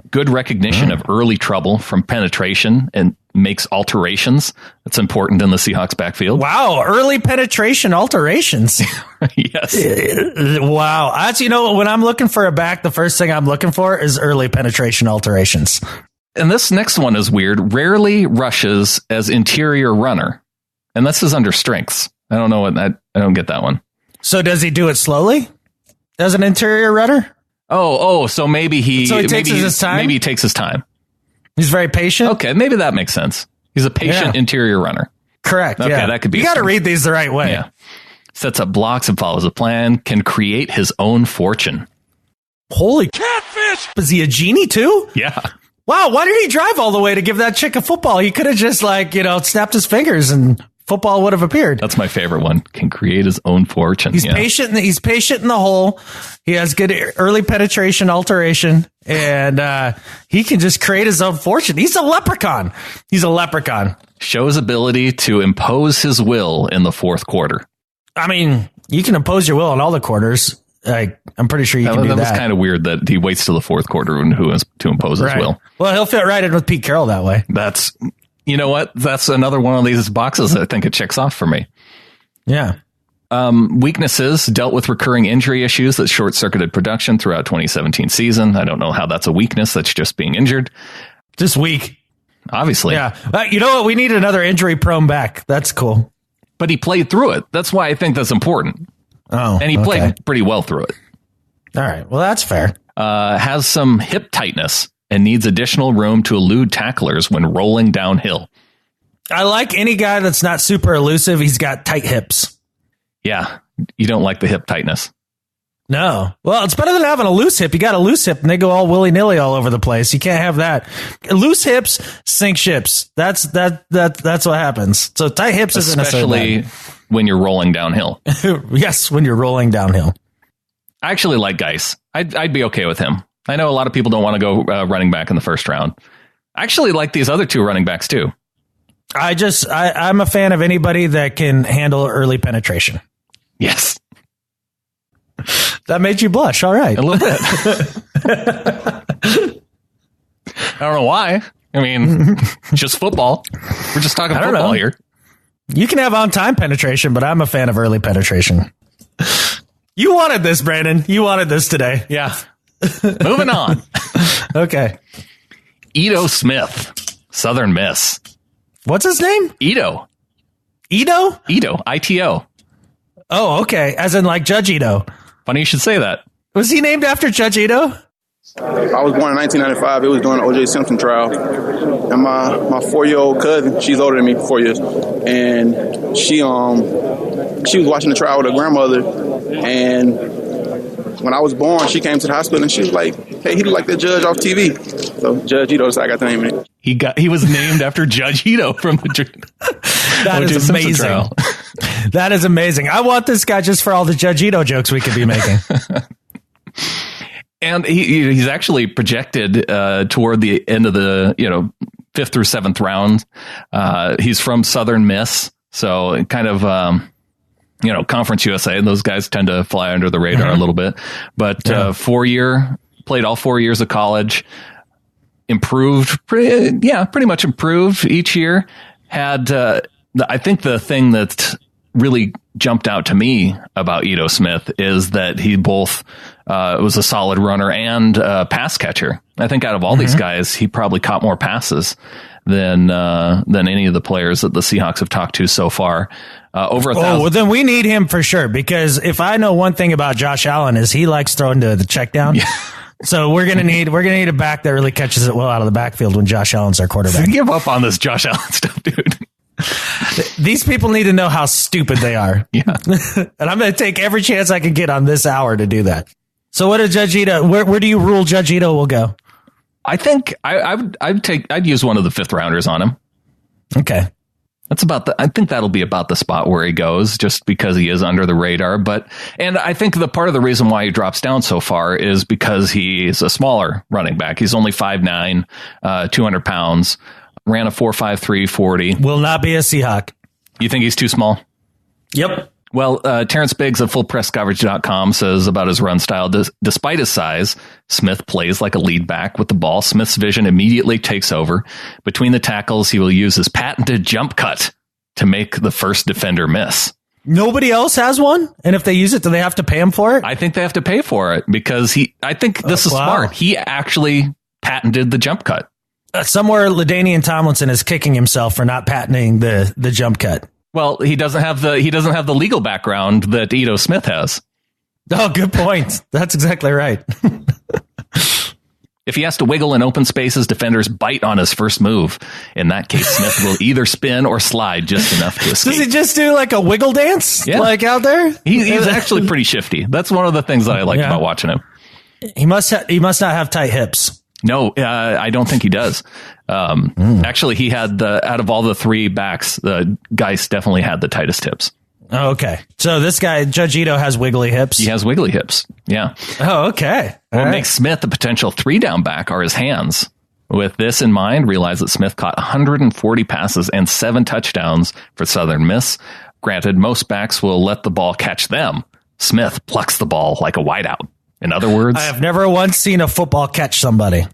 Speaker 3: Good recognition of early trouble from penetration and makes alterations. That's important in the Seahawks backfield.
Speaker 2: Wow. Early penetration alterations.
Speaker 3: Yes.
Speaker 2: Wow. That's, when I'm looking for a back, the first thing I'm looking for is early penetration alterations.
Speaker 3: And this next one is weird. Rarely rushes as interior runner. And this is under strengths. I don't know I don't get that one.
Speaker 2: So does he do it slowly? As an interior runner?
Speaker 3: So maybe he
Speaker 2: takes his time?
Speaker 3: Maybe he takes his time.
Speaker 2: He's very patient?
Speaker 3: Okay, maybe that makes sense. He's a patient interior runner.
Speaker 2: Correct.
Speaker 3: Okay, that could be.
Speaker 2: You got to read these the right way.
Speaker 3: Yeah. Sets up blocks and follows a plan. Can create his own fortune.
Speaker 2: Holy catfish! Is he a genie too?
Speaker 3: Yeah.
Speaker 2: Wow, why did he drive all the way to give that chick a football? He could have just snapped his fingers and football would have appeared.
Speaker 3: That's my favorite one. Can create his own fortune.
Speaker 2: He's patient. He's patient in the hole. He has good early penetration, alteration, and he can just create his own fortune. He's a leprechaun.
Speaker 3: Shows ability to impose his will in the fourth quarter.
Speaker 2: I mean, you can impose your will in all the quarters. I'm pretty sure you can do that.
Speaker 3: That was kind of weird that he waits till the fourth quarter to impose his will.
Speaker 2: Well, he'll fit right in with Pete Carroll that way.
Speaker 3: That's, you know what? That's another one of these boxes that I think it checks off for me.
Speaker 2: Yeah.
Speaker 3: Weaknesses, dealt with recurring injury issues that short-circuited production throughout 2017 season. I don't know how that's a weakness. That's just being injured.
Speaker 2: Just weak.
Speaker 3: Obviously.
Speaker 2: Yeah. You know what? We need another injury-prone back. That's cool.
Speaker 3: But he played through it. That's why I think that's important.
Speaker 2: Oh,
Speaker 3: and he played pretty well through it.
Speaker 2: All right. Well, that's fair.
Speaker 3: Has some hip tightness and needs additional room to elude tacklers when rolling downhill.
Speaker 2: I like any guy that's not super elusive. He's got tight hips.
Speaker 3: Yeah. You don't like the hip tightness.
Speaker 2: No. Well, it's better than having a loose hip. You got a loose hip and they go all willy-nilly all over the place. You can't have that. Loose hips sink ships. That's what happens. So tight hips isn't
Speaker 3: especially when you're rolling downhill.
Speaker 2: Yes, when you're rolling downhill.
Speaker 3: I actually like Geis. I'd be okay with him. I know a lot of people don't want to go running back in the first round. I actually like these other two running backs too. I'm a fan of anybody that can handle early penetration. Yes.
Speaker 2: That made you blush. All right.
Speaker 3: A little bit. I don't know why. I mean, just football. We're just talking football here.
Speaker 2: You can have on-time penetration, but I'm a fan of early penetration. You wanted this, Brandon. You wanted this today.
Speaker 3: Yeah. Moving on.
Speaker 2: Okay.
Speaker 3: Ito Smith, Southern Miss.
Speaker 2: What's his name?
Speaker 3: Ito.
Speaker 2: Ito?
Speaker 3: Ito. ITO.
Speaker 2: Oh, okay. As in like Judge Ito.
Speaker 3: Funny you should say that.
Speaker 2: Was he named after Judge Ito?
Speaker 6: I was born in 1995. It was during the O.J. Simpson trial. And my 4-year-old cousin, she's older than me, 4 years, and she was watching the trial with her grandmother. And when I was born, she came to the hospital and she was like, "Hey, he looked like that judge off TV." So Judge Ito, so I got the name in it.
Speaker 3: He was named after Judge Ito from the
Speaker 2: That is amazing. Trial. That is amazing. I want this guy just for all the Judge Ito jokes we could be making.
Speaker 3: And he's actually projected toward the end of the 5th through 7th round. He's from Southern Miss, so kind of Conference USA. And those guys tend to fly under the radar a little bit. But 4-year, played all 4 years of college. Improved, pretty much improved each year. Had I think the thing that really jumped out to me about Ito Smith is that he both was a solid runner and pass catcher. I think out of all these guys, he probably caught more passes than any of the players that the Seahawks have talked to so far. Over 1,000.
Speaker 2: Oh, well, then we need him for sure, because if I know one thing about Josh Allen is he likes throwing to the check down. Yeah. So we're gonna need a back that really catches it well out of the backfield when Josh Allen's our quarterback.
Speaker 3: Give up on this Josh Allen stuff, dude.
Speaker 2: These people need to know how stupid they are.
Speaker 3: Yeah.
Speaker 2: And I'm going to take every chance I can get on this hour to do that. So what did Judge Ito, where do you rule Judge Ito will go?
Speaker 3: I think I'd use one of the 5th rounders on him.
Speaker 2: Okay.
Speaker 3: I think that'll be about the spot where he goes, just because he is under the radar. And I think the part of the reason why he drops down so far is because he's a smaller running back. He's only 5'9", 200 pounds. Ran a 4.53 40.
Speaker 2: Will not be a Seahawk.
Speaker 3: You think he's too small?
Speaker 2: Yep.
Speaker 3: Well, Terrence Biggs of FullPressCoverage.com says about his run style, despite his size, Smith plays like a lead back with the ball. Smith's vision immediately takes over. Between the tackles, he will use his patented jump cut to make the first defender miss.
Speaker 2: Nobody else has one? And if they use it, do they have to pay him for it?
Speaker 3: I think they have to pay for it because I think this is smart. He actually patented the jump cut.
Speaker 2: Somewhere LaDainian Tomlinson is kicking himself for not patenting the jump cut.
Speaker 3: Well, he doesn't have the legal background that Ito Smith has.
Speaker 2: Oh, good point. That's exactly right.
Speaker 3: If he has to wiggle in open spaces, defenders bite on his first move. In that case, Smith will either spin or slide just enough to escape.
Speaker 2: Does he just do like a wiggle dance?
Speaker 3: Yeah.
Speaker 2: Like out there?
Speaker 3: He's actually pretty shifty. That's one of the things that I like about watching him.
Speaker 2: He must not have tight hips.
Speaker 3: No, I don't think he does. Actually, he had out of all the three backs, Geis definitely had the tightest hips.
Speaker 2: Oh, okay. So this guy, Judge Ito, has wiggly hips.
Speaker 3: He has wiggly hips. Yeah.
Speaker 2: Oh, okay.
Speaker 3: What makes Smith a potential 3-down back are his hands. With this in mind, realize that Smith caught 140 passes and 7 touchdowns for Southern Miss. Granted, most backs will let the ball catch them. Smith plucks the ball like a wideout. In other words,
Speaker 2: I have never once seen a football catch somebody.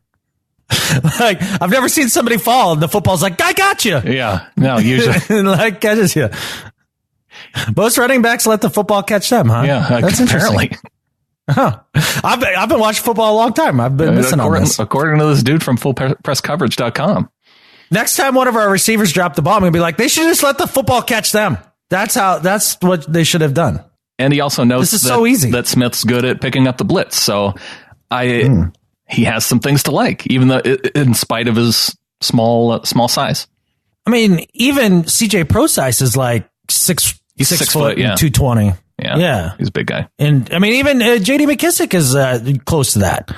Speaker 2: Like, I've never seen somebody fall and the football's like, I got you.
Speaker 3: Yeah. No, usually.
Speaker 2: Like, catches you. Most running backs let the football catch them, huh?
Speaker 3: Yeah,
Speaker 2: that's
Speaker 3: apparently.
Speaker 2: Huh. I've been watching football a long time. I've been missing on this.
Speaker 3: According to this dude from fullpresscoverage.com.
Speaker 2: Next time one of our receivers drop the ball, I'm going to be like, they should just let the football catch them. That's what they should have done.
Speaker 3: And he also knows
Speaker 2: so easy.
Speaker 3: that Smith's good at picking up the blitz. So he has some things to like, even though in spite of his small size.
Speaker 2: I mean, even CJ Procise is like 6 foot,
Speaker 3: yeah.
Speaker 2: 220.
Speaker 3: Yeah. He's a big guy.
Speaker 2: And I mean, even JD McKissick is close to that.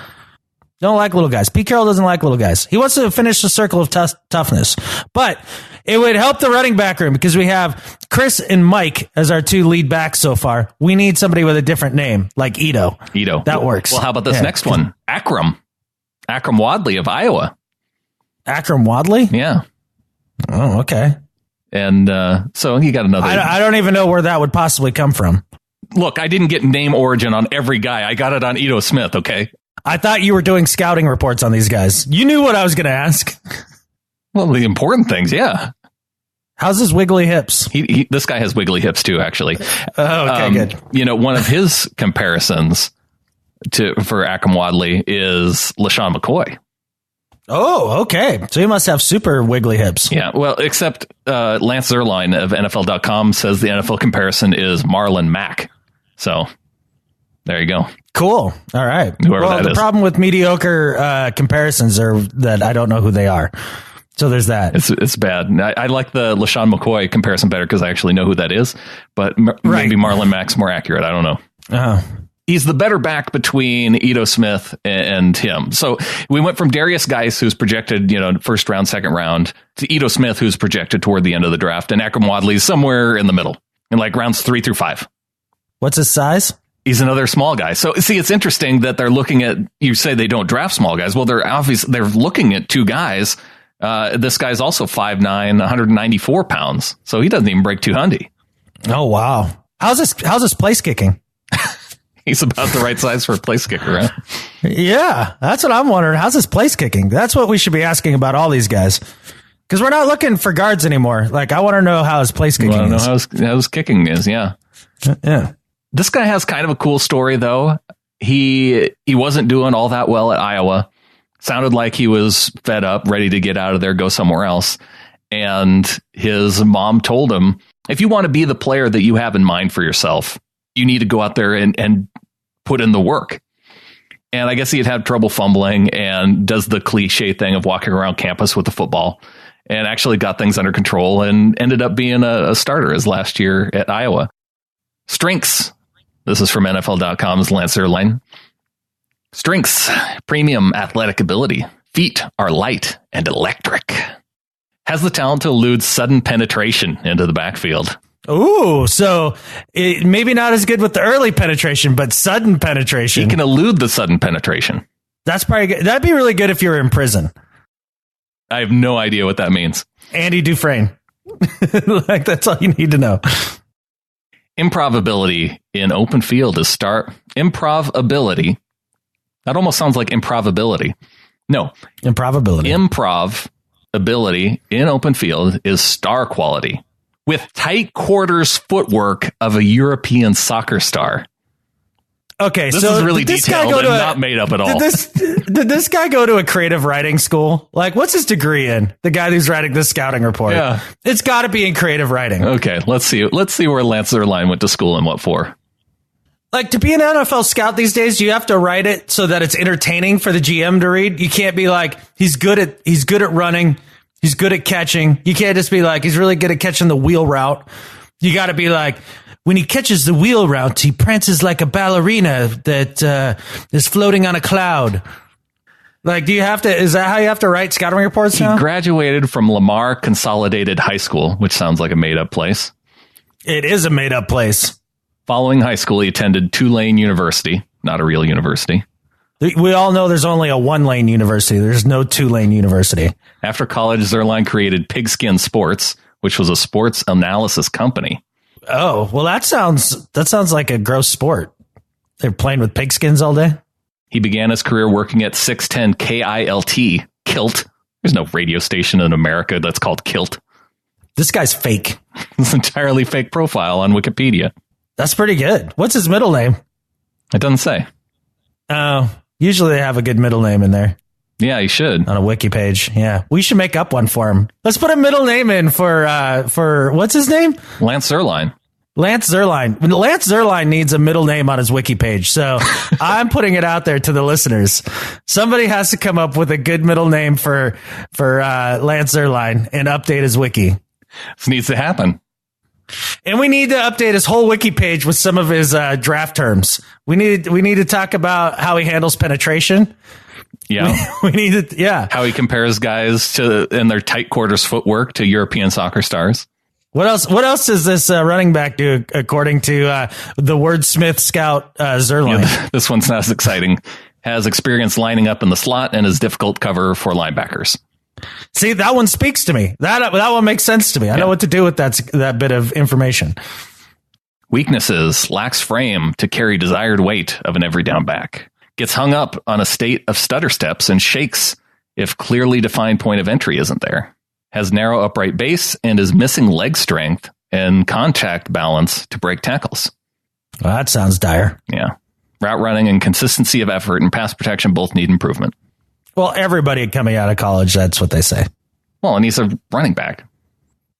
Speaker 2: Don't like little guys. Pete Carroll doesn't like little guys. He wants to finish the circle of toughness. But it would help the running back room because we have Chris and Mike as our 2 lead backs so far. We need somebody with a different name, like Ito. That works.
Speaker 3: Well, how about this next one? Akram Wadley of Iowa.
Speaker 2: Akram Wadley?
Speaker 3: Yeah.
Speaker 2: Oh, okay.
Speaker 3: And so he got another.
Speaker 2: I don't even know where that would possibly come from.
Speaker 3: Look, I didn't get name origin on every guy. I got it on Ito Smith, okay?
Speaker 2: I thought you were doing scouting reports on these guys. You knew what I was going to ask.
Speaker 3: Well, the important things, yeah.
Speaker 2: How's his wiggly hips?
Speaker 3: This guy has wiggly hips too, actually.
Speaker 2: Oh, okay, good.
Speaker 3: You know, one of his comparisons for Akram Wadley is LaShawn McCoy.
Speaker 2: Oh, okay. So he must have super wiggly hips.
Speaker 3: Yeah, well, except Lance Zierlein of NFL.com says the NFL comparison is Marlon Mack. So there you go.
Speaker 2: Cool. All right.
Speaker 3: The
Speaker 2: problem with mediocre comparisons are that I don't know who they are. So there's that.
Speaker 3: It's bad. I like the LaShawn McCoy comparison better because I actually know who that is. But maybe Marlon Mack's more accurate. I don't know.
Speaker 2: Uh-huh.
Speaker 3: He's the better back between Ito Smith and him. So we went from Darius Geis, who's projected, first round, second round, to Ito Smith, who's projected toward the end of the draft, and Akram Wadley's somewhere in the middle, in like rounds 3 through 5.
Speaker 2: What's his size?
Speaker 3: He's another small guy. So see, it's interesting that they're looking at. You say they don't draft small guys. Well, they're looking at 2 guys. This guy's also 5'9", 194 pounds. So he doesn't even break 200.
Speaker 2: Oh wow! How's his place kicking?
Speaker 3: He's about the right size for a place kicker, right?
Speaker 2: Yeah, that's what I'm wondering. How's his place kicking? That's what we should be asking about all these guys. Because we're not looking for guards anymore. Like, I want to know how his place kicking is. I want
Speaker 3: to know how his kicking is, yeah.
Speaker 2: Yeah.
Speaker 3: This guy has kind of a cool story, though. He wasn't doing all that well at Iowa. Sounded like he was fed up, ready to get out of there, go somewhere else. And his mom told him, if you want to be the player that you have in mind for yourself, you need to go out there and put in the work. And I guess he had trouble fumbling and does the cliche thing of walking around campus with the football and actually got things under control and ended up being a starter his last year at Iowa. Strengths. This is from NFL.com's Lance Zierlein. Strengths, premium athletic ability. Feet are light and electric. Has the talent to elude sudden penetration into the backfield.
Speaker 2: Ooh, so maybe not as good with the early penetration, but sudden penetration.
Speaker 3: He can elude the sudden penetration.
Speaker 2: That's probably good. That'd be really good if you were in prison.
Speaker 3: I have no idea what that means.
Speaker 2: Andy Dufresne. Like, that's all you need to know.
Speaker 3: Improbability in open field is improbability. That almost sounds like improbability. No.
Speaker 2: Improbability.
Speaker 3: Improbability in open field is star quality with tight quarters footwork of a European soccer star.
Speaker 2: Okay,
Speaker 3: This
Speaker 2: so
Speaker 3: is really
Speaker 2: did this guy
Speaker 3: detailed
Speaker 2: go
Speaker 3: and
Speaker 2: to
Speaker 3: not made up at all.
Speaker 2: Did this guy go to a creative writing school? Like, what's his degree in? The guy who's writing this scouting report.
Speaker 3: Yeah.
Speaker 2: It's got to be in creative writing.
Speaker 3: Okay, let's see where Lance Zierlein went to school and what for.
Speaker 2: Like, to be an NFL scout these days, you have to write it so that it's entertaining for the GM to read. You can't be like, he's good at running, he's good at catching. You can't just be like, he's really good at catching the wheel route. You got to be like, when he catches the wheel route, he prances like a ballerina that is floating on a cloud. Like, is that how you have to write scouting reports now?
Speaker 3: He graduated from Lamar Consolidated High School, which sounds like a made-up place.
Speaker 2: It is a made-up place.
Speaker 3: Following high school, he attended Tulane University, not a real university.
Speaker 2: We all know there's only a one-lane university. There's no two-lane university.
Speaker 3: After college, Zierlein created Pigskin Sports, which was a sports analysis company.
Speaker 2: Oh, well, that sounds like a gross sport. They're playing with pigskins all day.
Speaker 3: He began his career working at 610 KILT, Kilt. There's no radio station in America that's called Kilt.
Speaker 2: This guy's fake.
Speaker 3: It's an entirely fake profile on Wikipedia.
Speaker 2: That's pretty good. What's his middle name?
Speaker 3: It doesn't say.
Speaker 2: Oh, usually they have a good middle name in there.
Speaker 3: Yeah, he should.
Speaker 2: On a wiki page. Yeah. We should make up one for him. Let's put a middle name in for what's his name?
Speaker 3: Lance Zierlein.
Speaker 2: Lance Zierlein. Lance Zierlein needs a middle name on his wiki page. So I'm putting it out there to the listeners. Somebody has to come up with a good middle name for Lance Zierlein and update his wiki.
Speaker 3: This needs to happen.
Speaker 2: And we need to update his whole wiki page with some of his draft terms. We need to talk about how he handles penetration.
Speaker 3: Yeah.
Speaker 2: We need to, yeah.
Speaker 3: How he compares guys in their tight quarters footwork to European soccer stars.
Speaker 2: What else does this running back do according to the wordsmith scout Zierlein?
Speaker 3: Yeah, this one's not as exciting. Has experience lining up in the slot and is difficult cover for linebackers.
Speaker 2: See, that one speaks to me. That one makes sense to me. I know what to do with that bit of information.
Speaker 3: Weaknesses: lacks frame to carry desired weight of an every down back. Gets hung up on a state of stutter steps and shakes if clearly defined point of entry isn't there. Has narrow upright base and is missing leg strength and contact balance to break tackles.
Speaker 2: Well, that sounds dire.
Speaker 3: Yeah. Route running and consistency of effort and pass protection both need improvement.
Speaker 2: Well, everybody coming out of college, that's what they say.
Speaker 3: Well, and he's a running back.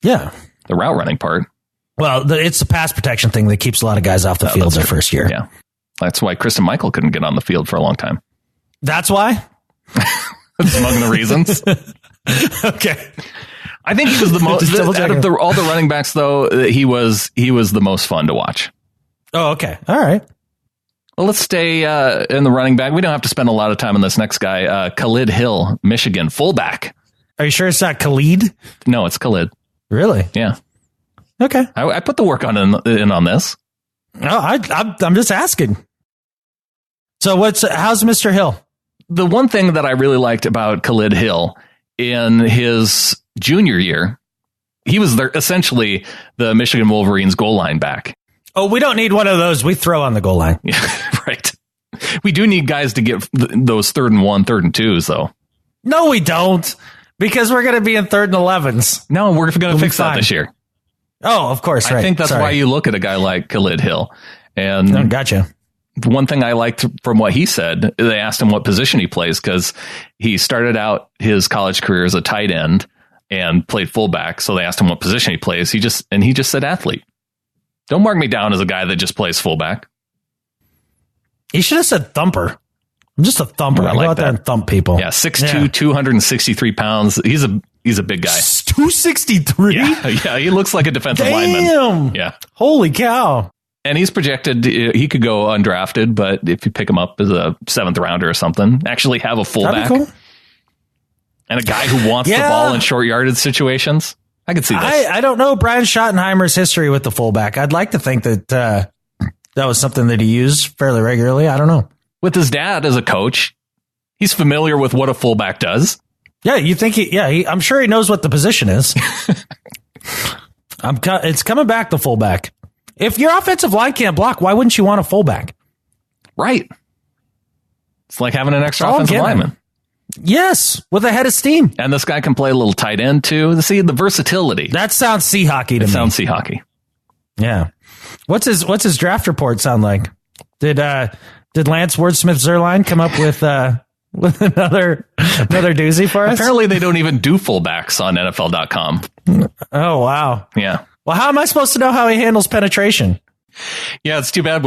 Speaker 2: Yeah.
Speaker 3: The route running part.
Speaker 2: Well, it's the pass protection thing that keeps a lot of guys off the field their first year.
Speaker 3: Yeah. That's why Kristen Michael couldn't get on the field for a long time.
Speaker 2: That's why?
Speaker 3: That's among the reasons.
Speaker 2: Okay.
Speaker 3: I think he was the most, out of all the running backs, though, he was the most fun to watch.
Speaker 2: Oh, okay. All right.
Speaker 3: Well, let's stay in the running back. We don't have to spend a lot of time on this next guy. Khalid Hill, Michigan, fullback.
Speaker 2: Are you sure it's not Khalid?
Speaker 3: No, it's Khalid.
Speaker 2: Really?
Speaker 3: Yeah.
Speaker 2: Okay.
Speaker 3: I put the work in on this.
Speaker 2: No, I'm just asking. So how's Mr. Hill?
Speaker 3: The one thing that I really liked about Khalid Hill in his junior year, he was essentially the Michigan Wolverines goal line back.
Speaker 2: Oh, we don't need one of those. We throw on the goal line.
Speaker 3: Yeah, right. We do need guys to get those 3rd and 1, 3rd and 2s, though.
Speaker 2: No, we don't. Because we're going to be in 3rd and 11s.
Speaker 3: No, we're going to fix that this year.
Speaker 2: Oh, of course. Right.
Speaker 3: I think that's why you look at a guy like Khalid Hill. And
Speaker 2: gotcha.
Speaker 3: One thing I liked from what he said, they asked him what position he plays because he started out his college career as a tight end and played fullback. So they asked him what position he plays. He just said athlete. Don't mark me down as a guy that just plays fullback.
Speaker 2: He should have said thumper. I'm just a thumper. I go out there and thump people.
Speaker 3: Yeah, 6'2", 263 pounds. He's a big guy.
Speaker 2: 263?
Speaker 3: Yeah, he looks like a defensive lineman.
Speaker 2: Damn.
Speaker 3: Yeah.
Speaker 2: Holy cow.
Speaker 3: And he's projected, he could go undrafted, but if you pick him up as a 7th rounder or something, actually have a fullback.
Speaker 2: That'd be cool.
Speaker 3: And a guy who wants the ball in short yardage situations. I could see this.
Speaker 2: I don't know Brian Schottenheimer's history with the fullback. I'd like to think that that was something that he used fairly regularly. I don't know.
Speaker 3: With his dad as a coach, he's familiar with what a fullback does.
Speaker 2: Yeah, you think I'm sure he knows what the position is. It's coming back, the fullback. If your offensive line can't block, why wouldn't you want a fullback?
Speaker 3: Right. It's like having an extra offensive lineman.
Speaker 2: Yes, with a head of steam.
Speaker 3: And this guy can play a little tight end, too. See, the versatility.
Speaker 2: That sounds sea hockey to me.
Speaker 3: It sounds sea hockey.
Speaker 2: Yeah. What's his draft report sound like? Did Lance Wordsmith Zerline come up with another doozy for us?
Speaker 3: Apparently they don't even do fullbacks on NFL.com.
Speaker 2: Oh, wow.
Speaker 3: Yeah.
Speaker 2: Well, how am I supposed to know how he handles penetration?
Speaker 3: Yeah, it's too bad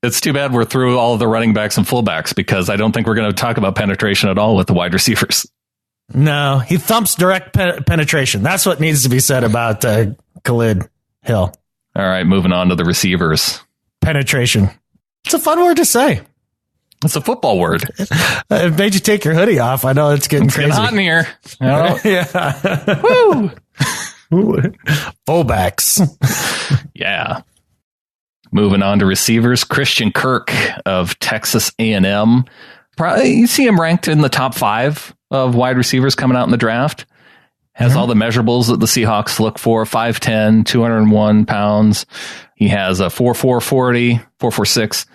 Speaker 3: it's too bad we're through all of the running backs and fullbacks, because I don't think we're going to talk about penetration at all with the wide receivers.
Speaker 2: No, he thumps direct penetration. That's what needs to be said about Khalid Hill.
Speaker 3: All right, moving on to the receivers.
Speaker 2: Penetration. It's a fun word to say.
Speaker 3: It's a football word.
Speaker 2: It made you take your hoodie off. I know it's getting crazy.
Speaker 3: Getting hot in here.
Speaker 2: Yeah.
Speaker 3: Woo!
Speaker 2: Fullbacks.
Speaker 3: Yeah. Moving on to receivers. Christian Kirk of Texas A&M. You see him ranked in the top 5 of wide receivers coming out in the draft. Has all the measurables that the Seahawks look for. 5'10", 201 pounds. He has a 4.4 40, 4.46.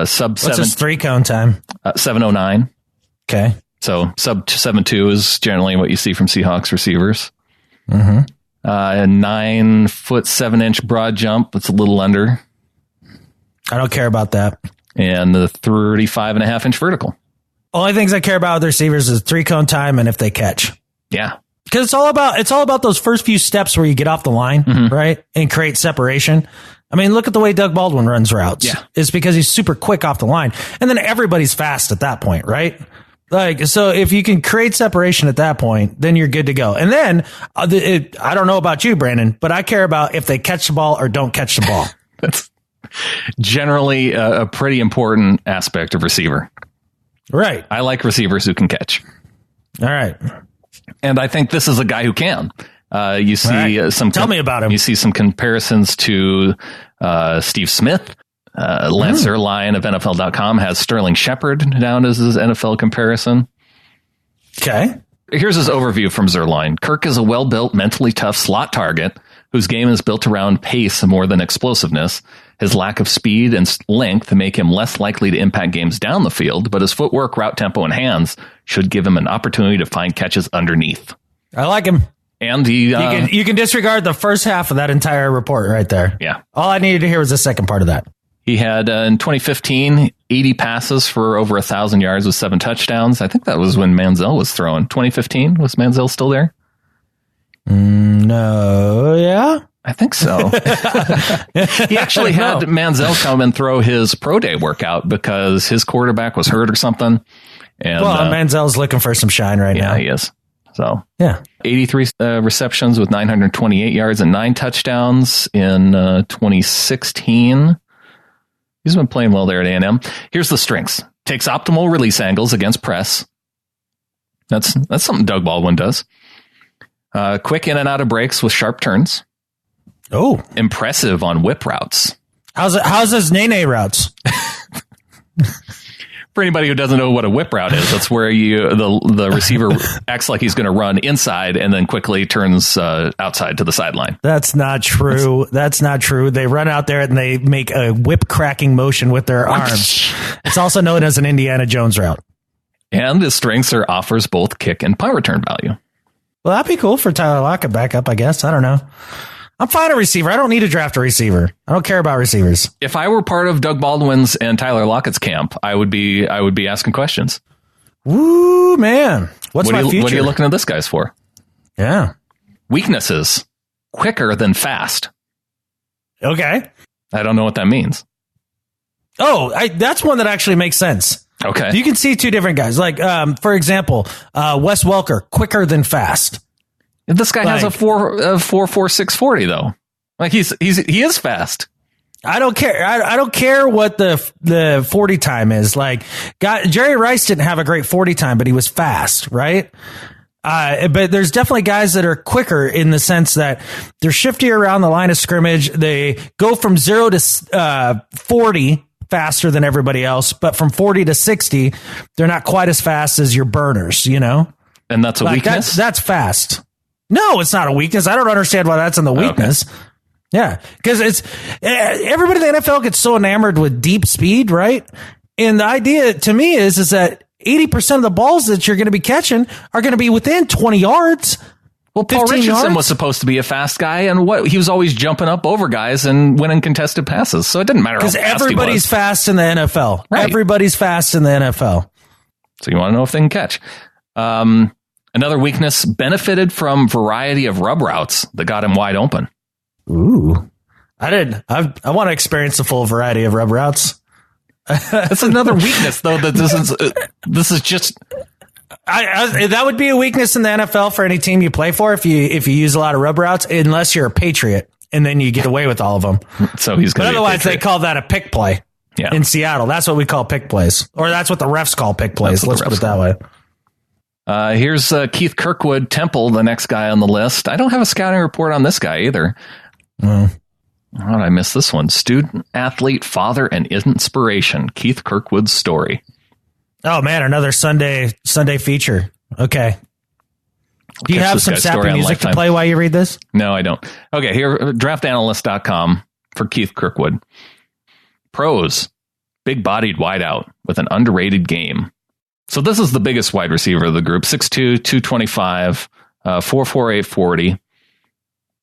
Speaker 3: Sub 7.
Speaker 2: What's his 3-cone time?
Speaker 3: 7.09.
Speaker 2: Okay.
Speaker 3: So sub 7.2 is generally what you see from Seahawks receivers.
Speaker 2: Mm-hmm.
Speaker 3: A 9'7" broad jump. That's a little under.
Speaker 2: I don't care about that.
Speaker 3: And the 35.5" vertical.
Speaker 2: Only things I care about with receivers is 3-cone time and if they catch.
Speaker 3: Yeah.
Speaker 2: Because it's all about those first few steps where you get off the line, right, and create separation. I mean, look at the way Doug Baldwin runs routes.
Speaker 3: Yeah.
Speaker 2: It's because he's super quick off the line. And then everybody's fast at that point, right? Like, so if you can create separation at that point, then you're good to go. And then I don't know about you, Brandon, but I care about if they catch the ball or don't catch the ball.
Speaker 3: That's generally a pretty important aspect of receiver.
Speaker 2: Right.
Speaker 3: I like receivers who can catch.
Speaker 2: All right.
Speaker 3: And I think this is a guy who can. You see
Speaker 2: Tell me about him.
Speaker 3: You see some comparisons to Steve Smith. Lance Zerline of NFL.com has Sterling Shepard down as his NFL comparison.
Speaker 2: Okay.
Speaker 3: Here's his overview from Zerline. Kirk is a well-built, mentally tough slot target whose game is built around pace more than explosiveness. His lack of speed and length make him less likely to impact games down the field, but his footwork, route tempo, and hands should give him an opportunity to find catches underneath.
Speaker 2: I like him.
Speaker 3: And he,
Speaker 2: you can disregard the first half of that entire report right there.
Speaker 3: Yeah.
Speaker 2: All I needed to hear was the second part of that.
Speaker 3: He had, in 2015, 80 passes for over 1,000 yards with 7 touchdowns. I think that was when Manziel was throwing. 2015? Was Manziel still there?
Speaker 2: No. Yeah?
Speaker 3: I think so. He actually had Manziel come and throw his pro day workout because his quarterback was hurt or something. And,
Speaker 2: Manziel's looking for some shine right now.
Speaker 3: Yeah, he is. So,
Speaker 2: yeah.
Speaker 3: 83 receptions with 928 yards and 9 touchdowns in 2016. He's been playing well there at A&M. Here's the strengths. Takes optimal release angles against press. That's something Doug Baldwin does. Quick in and out of breaks with sharp turns.
Speaker 2: Oh.
Speaker 3: Impressive on whip routes.
Speaker 2: How's his nay-nay routes?
Speaker 3: For anybody who doesn't know what a whip route is, that's where the receiver acts like he's going to run inside and then quickly turns outside to the sideline.
Speaker 2: That's not true. That's not true. They run out there and they make a whip cracking motion with their arms. It's also known as an Indiana Jones route.
Speaker 3: And his strengths offers both kick and punt return value.
Speaker 2: Well, that'd be cool for Tyler Lockett backup, I guess. I don't know. I'm fine a receiver. I don't need to draft a receiver. I don't care about receivers.
Speaker 3: If I were part of Doug Baldwin's and Tyler Lockett's camp, I would be asking questions.
Speaker 2: Woo, man. What's my future?
Speaker 3: What are you looking at this guy's for?
Speaker 2: Yeah.
Speaker 3: Weaknesses. Quicker than fast.
Speaker 2: Okay.
Speaker 3: I don't know what that means.
Speaker 2: Oh, that's one that actually makes sense.
Speaker 3: Okay.
Speaker 2: You can see two different guys. Like, for example, Wes Welker, quicker than fast.
Speaker 3: This guy has a 4.46 40 though. Like he is fast.
Speaker 2: I don't care. I don't care what the 40 time is. Like, Jerry Rice didn't have a great 40 time, but he was fast, right? But there's definitely guys that are quicker in the sense that they're shifty around the line of scrimmage. They go from 0 to 40 faster than everybody else, but from 40 to 60, they're not quite as fast as your burners, you know?
Speaker 3: And that's a weakness?
Speaker 2: That's fast. No, it's not a weakness. I don't understand why that's in the weakness. Okay. Yeah, because it's everybody in the NFL gets so enamored with deep speed, right? And the idea to me is that 80% of the balls that you're going to be catching are going to be within 20 yards.
Speaker 3: Well, Paul
Speaker 2: 15
Speaker 3: Richardson
Speaker 2: yards?
Speaker 3: was supposed to be a fast guy, and he was always jumping up over guys and winning contested passes. So it didn't matter
Speaker 2: because everybody's fast in the NFL.
Speaker 3: Right.
Speaker 2: Everybody's fast in the NFL.
Speaker 3: So you want to know if they can catch. Another weakness, benefited from variety of rub routes that got him wide open.
Speaker 2: Ooh, I want to experience the full variety of rub routes.
Speaker 3: That's another weakness, though. That this is just.
Speaker 2: That would be a weakness in the NFL for any team you play for if you use a lot of rub routes, unless you're a Patriot, and then you get away with all of them.
Speaker 3: So he's going.
Speaker 2: But otherwise, they call that a pick play.
Speaker 3: Yeah.
Speaker 2: In Seattle, that's what we call pick plays, or that's what the refs call pick plays. Let's put it that way.
Speaker 3: Here's Keith Kirkwood Temple, the next guy on the list. I don't have a scouting report on this guy either. How did I miss this one? Student, athlete, father, and inspiration. Keith Kirkwood's story.
Speaker 2: Oh man, another Sunday feature. Okay. Do you have some sappy music to play while you read this?
Speaker 3: No, I don't. Okay, here, draftanalyst.com for Keith Kirkwood. Pros, big-bodied wideout with an underrated game. So this is the biggest wide receiver of the group, 6'2", 225, 4.48 40.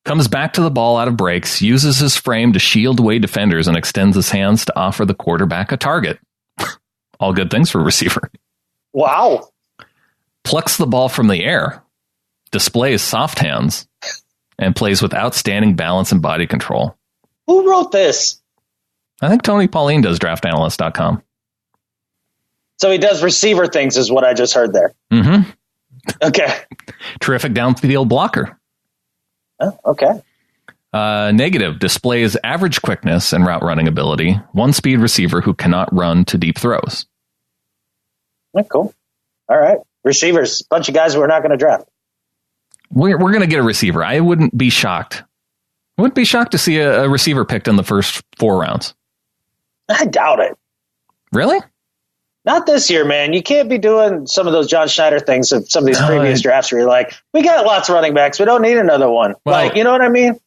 Speaker 3: Comes back to the ball out of breaks, uses his frame to shield away defenders, and extends his hands to offer the quarterback a target. All good things for a receiver.
Speaker 7: Wow.
Speaker 3: Plucks the ball from the air, displays soft hands, and plays with outstanding balance and body control.
Speaker 7: Who wrote this?
Speaker 3: I think Tony Pauline does draftanalyst.com.
Speaker 7: So he does receiver things is what I just heard there.
Speaker 3: Mm-hmm.
Speaker 7: Okay.
Speaker 3: Terrific downfield blocker.
Speaker 7: Oh, okay.
Speaker 3: Negative, displays average quickness and route running ability. One speed receiver who cannot run to deep throws.
Speaker 7: Oh, cool. All right. Receivers, bunch of guys we're not going to draft.
Speaker 3: We're going to get a receiver. I wouldn't be shocked. I wouldn't be shocked to see a receiver picked in the first 4 rounds.
Speaker 7: I doubt it.
Speaker 3: Really?
Speaker 7: Not this year, man. You can't be doing some of those John Schneider things of some of these previous drafts where you're like, we got lots of running backs. We don't need another one.
Speaker 3: Well,
Speaker 7: you know what I mean?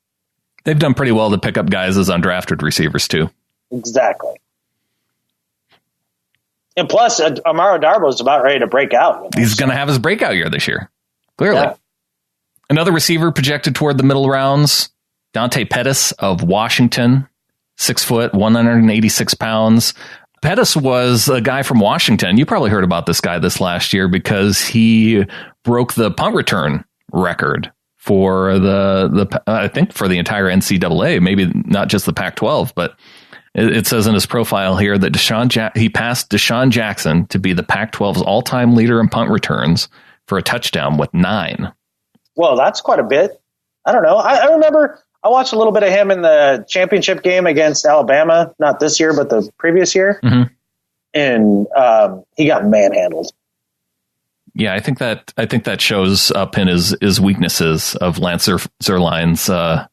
Speaker 3: They've done pretty well to pick up guys as undrafted receivers, too.
Speaker 7: Exactly. And plus, Amaro Darbo's about ready to break out.
Speaker 3: He's going to have his breakout year this year. Clearly.
Speaker 7: Yeah.
Speaker 3: Another receiver projected toward the middle rounds, Dante Pettis of Washington, 6 foot, 186 pounds. Pettis was a guy from Washington. You probably heard about this guy this last year because he broke the punt return record for I think for the entire NCAA, maybe not just the Pac-12, but it says in his profile here that he passed Deshaun Jackson to be the Pac-12's all-time leader in punt returns for a touchdown with 9.
Speaker 7: Well, that's quite a bit. I don't know. I remember I watched a little bit of him in the championship game against Alabama, not this year, but the previous year.
Speaker 3: Mm-hmm.
Speaker 7: And he got manhandled.
Speaker 3: Yeah, I think that shows up in his weaknesses of Lance Zierlein's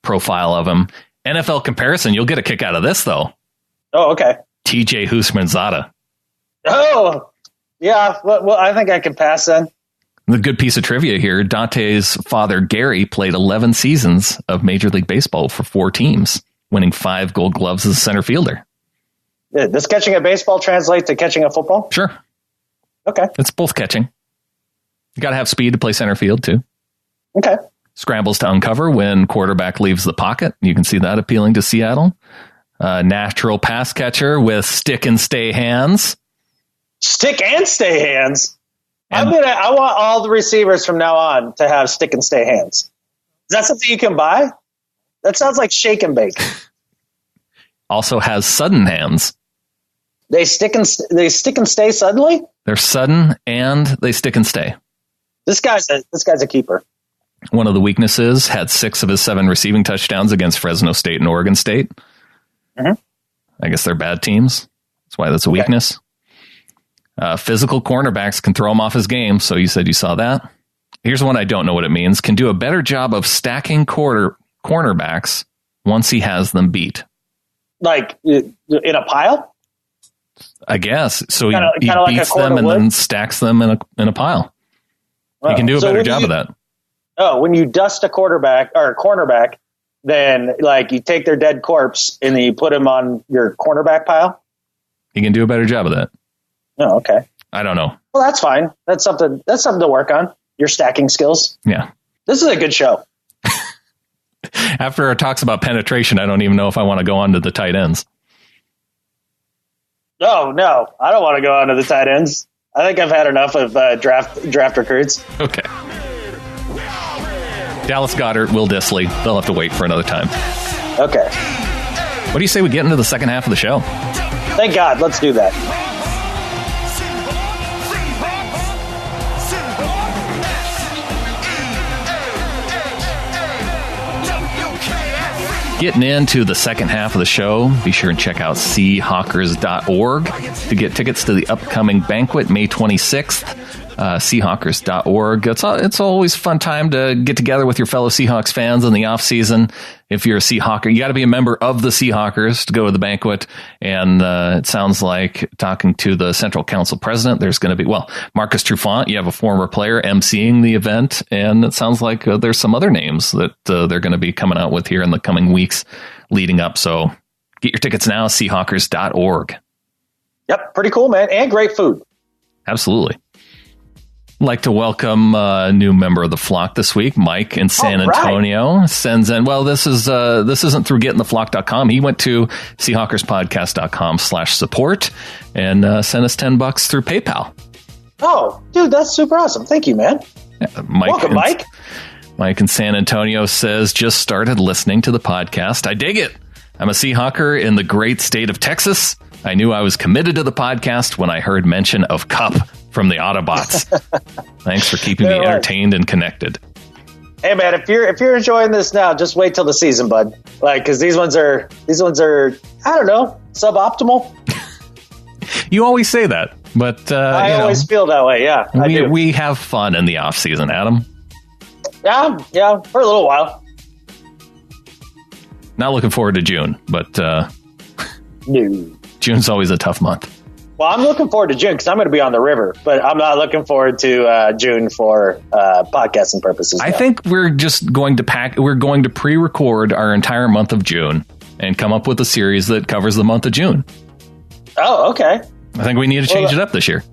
Speaker 3: profile of him. NFL comparison, you'll get a kick out of this, though.
Speaker 7: Oh, okay.
Speaker 3: TJ Husmanzada.
Speaker 7: Oh, yeah. Well, I think I can pass then.
Speaker 3: The good piece of trivia here, Dante's father, Gary, played 11 seasons of Major League Baseball for 4 teams, winning 5 Gold Gloves as a center fielder.
Speaker 7: Does catching a baseball translate to catching a football?
Speaker 3: Sure.
Speaker 7: Okay.
Speaker 3: It's both catching. You got to have speed to play center field, too.
Speaker 7: Okay.
Speaker 3: Scrambles to uncover when quarterback leaves the pocket. You can see that appealing to Seattle. Natural pass catcher with stick and stay hands.
Speaker 7: Stick and stay hands? I want all the receivers from now on to have stick and stay hands. Is that something you can buy? That sounds like shake and bake.
Speaker 3: Also has sudden hands.
Speaker 7: They stick and stay suddenly?
Speaker 3: They're sudden and they stick and stay.
Speaker 7: This guy's a keeper.
Speaker 3: One of the weaknesses, had 6 of his 7 receiving touchdowns against Fresno State and Oregon State.
Speaker 7: Mm-hmm.
Speaker 3: I guess they're bad teams. That's why that's a weakness. Physical cornerbacks can throw him off his game. So you said you saw that. Here's one I don't know what it means. Can do a better job of stacking cornerbacks once he has them beat.
Speaker 7: Like in a pile?
Speaker 3: I guess. So he
Speaker 7: like
Speaker 3: beats them and then stacks them in a pile. He can do a better job of that.
Speaker 7: Oh, when you dust a quarterback or cornerback, then like you take their dead corpse and then you put him on your cornerback pile?
Speaker 3: He can do a better job of that.
Speaker 7: Oh, okay.
Speaker 3: I don't know.
Speaker 7: Well, that's fine. That's something to work on. Your stacking skills.
Speaker 3: Yeah.
Speaker 7: This is a good show.
Speaker 3: After our talks about penetration, I don't even know if I want to go on to the tight ends.
Speaker 7: No, I don't want to go on to the tight ends. I think I've had enough of draft recruits.
Speaker 3: Okay. Dallas Goedert, Will Dissly. They'll have to wait for another time.
Speaker 7: Okay.
Speaker 3: What do you say we get into the second half of the show?
Speaker 7: Thank God. Let's do that.
Speaker 3: Getting into the second half of the show, be sure and check out seahawkers.org to get tickets to the upcoming banquet, May 26th. Seahawkers.org. It's always a fun time to get together with your fellow Seahawks fans in the off season. If you're a Seahawker, you got to be a member of the Seahawkers to go to the banquet. And it sounds like, talking to the Central Council president, there's going to be, Marcus Trufant, you have a former player emceeing the event. And it sounds like there's some other names that they're going to be coming out with here in the coming weeks leading up. So get your tickets now, seahawkers.org.
Speaker 7: Yep, pretty cool, man. And great food.
Speaker 3: Absolutely. I'd like to welcome a new member of the flock this week, Mike in San Antonio. Sends in, this isn't through gettingtheflock.com. He went to seahawkerspodcast.com/support and sent us $10 through PayPal.
Speaker 7: Oh, dude, that's super awesome. Thank you, man.
Speaker 3: Yeah,
Speaker 7: welcome, Mike.
Speaker 3: Mike in San Antonio says, just started listening to the podcast. I dig it. I'm a Seahawker in the great state of Texas. I knew I was committed to the podcast when I heard mention of Cup from the Autobots. Thanks for keeping me entertained and connected.
Speaker 7: Hey man, if you're enjoying this now, just wait till the season, bud. Because these ones are I don't know, suboptimal.
Speaker 3: You always say that, but
Speaker 7: I always feel that way. Yeah,
Speaker 3: we have fun in the off season, Adam.
Speaker 7: Yeah, for a little while.
Speaker 3: Not looking forward to June, but
Speaker 7: no.
Speaker 3: June's always a tough month.
Speaker 7: Well, I'm looking forward to June because I'm going to be on the river, but I'm not looking forward to June for podcasting purposes.
Speaker 3: I think we're just going to we're going to pre-record our entire month of June and come up with a series that covers the month of June.
Speaker 7: Oh, okay.
Speaker 3: I think we need to change it up this year.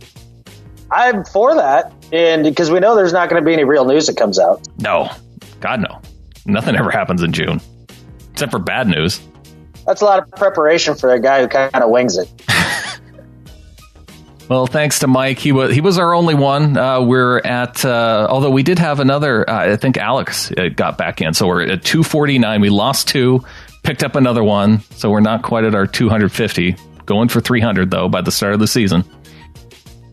Speaker 7: I'm for that, and because we know there's not going to be any real news that comes out.
Speaker 3: No. God, no. Nothing ever happens in June, except for bad news.
Speaker 7: That's a lot of preparation for a guy who kind of wings it.
Speaker 3: Well, thanks to Mike. He was our only one. We're at, although we did have another, I think Alex got back in. So we're at 249. We lost 2, picked up another one. So we're not quite at our 250. Going for 300, though, by the start of the season.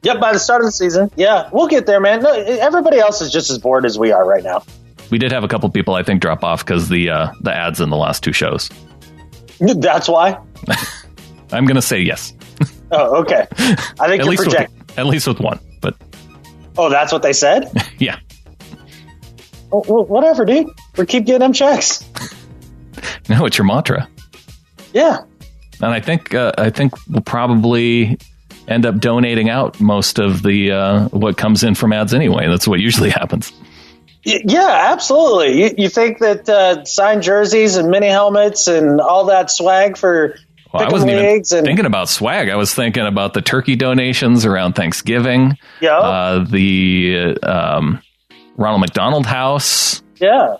Speaker 7: Yep, by the start of the season. Yeah, we'll get there, man. No, everybody else is just as bored as we are right now.
Speaker 3: We did have a couple people, I think, drop off because the ads in the last 2 shows.
Speaker 7: That's why?
Speaker 3: I'm going to say yes.
Speaker 7: Oh, okay. I think you're projecting.
Speaker 3: At least with one, but...
Speaker 7: Oh, that's what they said?
Speaker 3: Yeah.
Speaker 7: Well, whatever, dude. We keep getting them checks.
Speaker 3: No, it's your mantra.
Speaker 7: Yeah.
Speaker 3: And I think we'll probably end up donating out most of the what comes in from ads anyway. That's what usually happens.
Speaker 7: Yeah, absolutely. You think that signed jerseys and mini helmets and all that swag for...
Speaker 3: Well, I wasn't even thinking about swag. I was thinking about the turkey donations around Thanksgiving.
Speaker 7: Yeah.
Speaker 3: The Ronald McDonald House.
Speaker 7: Yeah.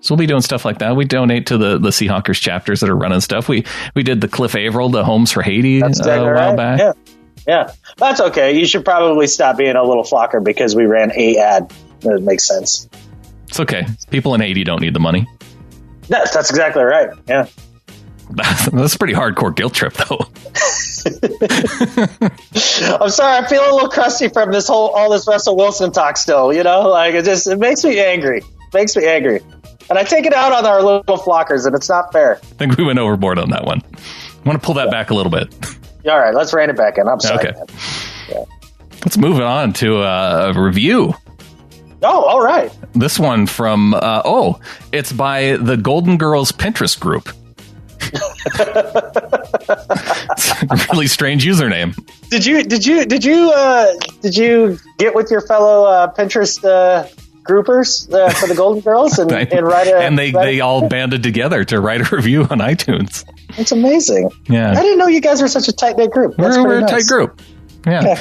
Speaker 3: So we'll be doing stuff like that. We donate to the Seahawkers chapters that are running stuff. We did the Cliff Averill, the Homes for Haiti a while back.
Speaker 7: Yeah. That's okay. You should probably stop being a little flocker because we ran a ad. That makes sense.
Speaker 3: It's okay. People in Haiti don't need the money.
Speaker 7: That's exactly right. Yeah.
Speaker 3: That's a pretty hardcore guilt trip, though.
Speaker 7: I'm sorry, I feel a little crusty from all this Russell Wilson talk still, like it makes me angry. And I take it out on our little flockers, and it's not fair. I
Speaker 3: think we went overboard on that one. I want to pull that back a little bit.
Speaker 7: All right, let's rein it back in. I'm sorry.
Speaker 3: Okay. Yeah. Let's move it on to a review.
Speaker 7: Oh, all right.
Speaker 3: This one from, it's by the Golden Girls Pinterest group. It's a really strange username.
Speaker 7: Did you get with your fellow Pinterest groupers for the Golden Girls and write a? And
Speaker 3: they all banded together to write a review on iTunes.
Speaker 7: It's amazing.
Speaker 3: Yeah,
Speaker 7: I didn't know you guys were such a tight knit group.
Speaker 3: We're a tight group. Yeah,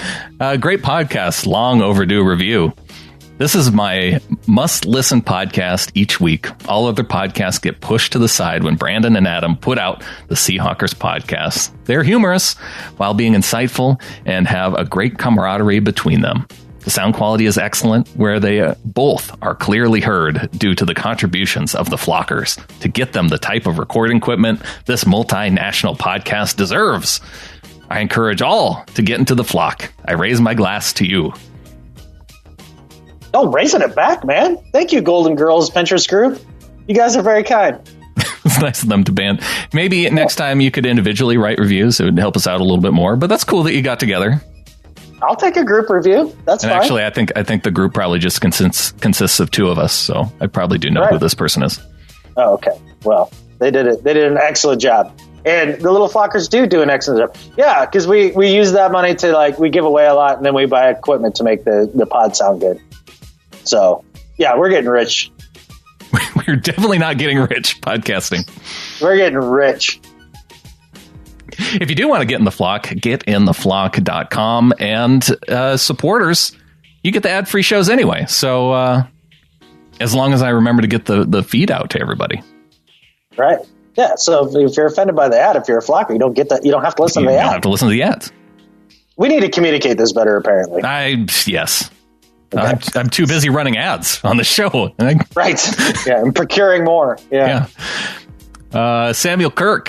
Speaker 3: great podcast. Long overdue review. This is my must-listen podcast each week. All other podcasts get pushed to the side when Brandon and Adam put out the Seahawkers podcast. They're humorous while being insightful and have a great camaraderie between them. The sound quality is excellent, where they both are clearly heard due to the contributions of the Flockers to get them the type of recording equipment this multinational podcast deserves. I encourage all to get into the flock. I raise my glass to you.
Speaker 7: Oh, raising it back, man. Thank you, Golden Girls Pinterest group. You guys are very kind.
Speaker 3: It's nice of them to band. Maybe next time you could individually write reviews. It would help us out a little bit more. But that's cool that you got together.
Speaker 7: I'll take a group review. That's fine.
Speaker 3: Actually, I think the group probably just consists of two of us. So I probably do know who this person is.
Speaker 7: Oh, okay. Well, they did it. They did an excellent job. And the little flockers do an excellent job. Yeah, because we use that money to, we give away a lot, and then we buy equipment to make the pod sound good. So, yeah, we're getting rich.
Speaker 3: We're definitely not getting rich podcasting.
Speaker 7: We're getting rich.
Speaker 3: If you do want to get in the flock, getintheflock.com. And supporters, you get the ad-free shows anyway. So as long as I remember to get the feed out to everybody. Right.
Speaker 7: Yeah, so if you're offended by the ad, if you're a flocker, you don't get that. You don't have to listen to the ad.
Speaker 3: You don't have to listen to the ads.
Speaker 7: We need to communicate this better, apparently.
Speaker 3: Yes. Okay. I'm too busy running ads on the show.
Speaker 7: Right. Yeah, and procuring more. Yeah.
Speaker 3: Samuel Kirk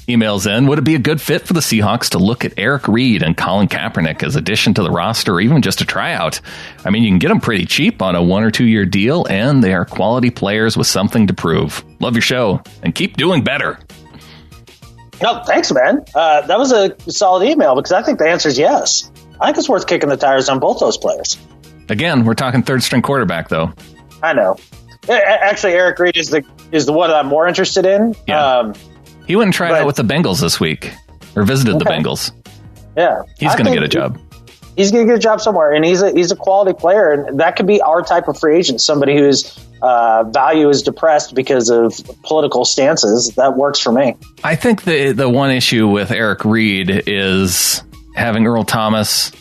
Speaker 3: emails in, would it be a good fit for the Seahawks to look at Eric Reed and Colin Kaepernick as addition to the roster, or even just a tryout? I mean, you can get them pretty cheap on a 1 or 2 year deal, and they are quality players with something to prove. Love your show, and keep doing better.
Speaker 7: No, thanks, man. That was a solid email, because I think the answer is yes. I think it's worth kicking the tires on both those players.
Speaker 3: Again, we're talking third string quarterback, though.
Speaker 7: I know. Actually, Eric Reed is the one that I'm more interested in.
Speaker 3: Yeah. He went and tried out with the Bengals this week, or visited the Bengals.
Speaker 7: Yeah.
Speaker 3: He's going to get a job.
Speaker 7: He's going to get a job somewhere, and he's a quality player, and that could be our type of free agent, somebody whose value is depressed because of political stances. That works for me.
Speaker 3: I think the one issue with Eric Reed is having Earl Thomas.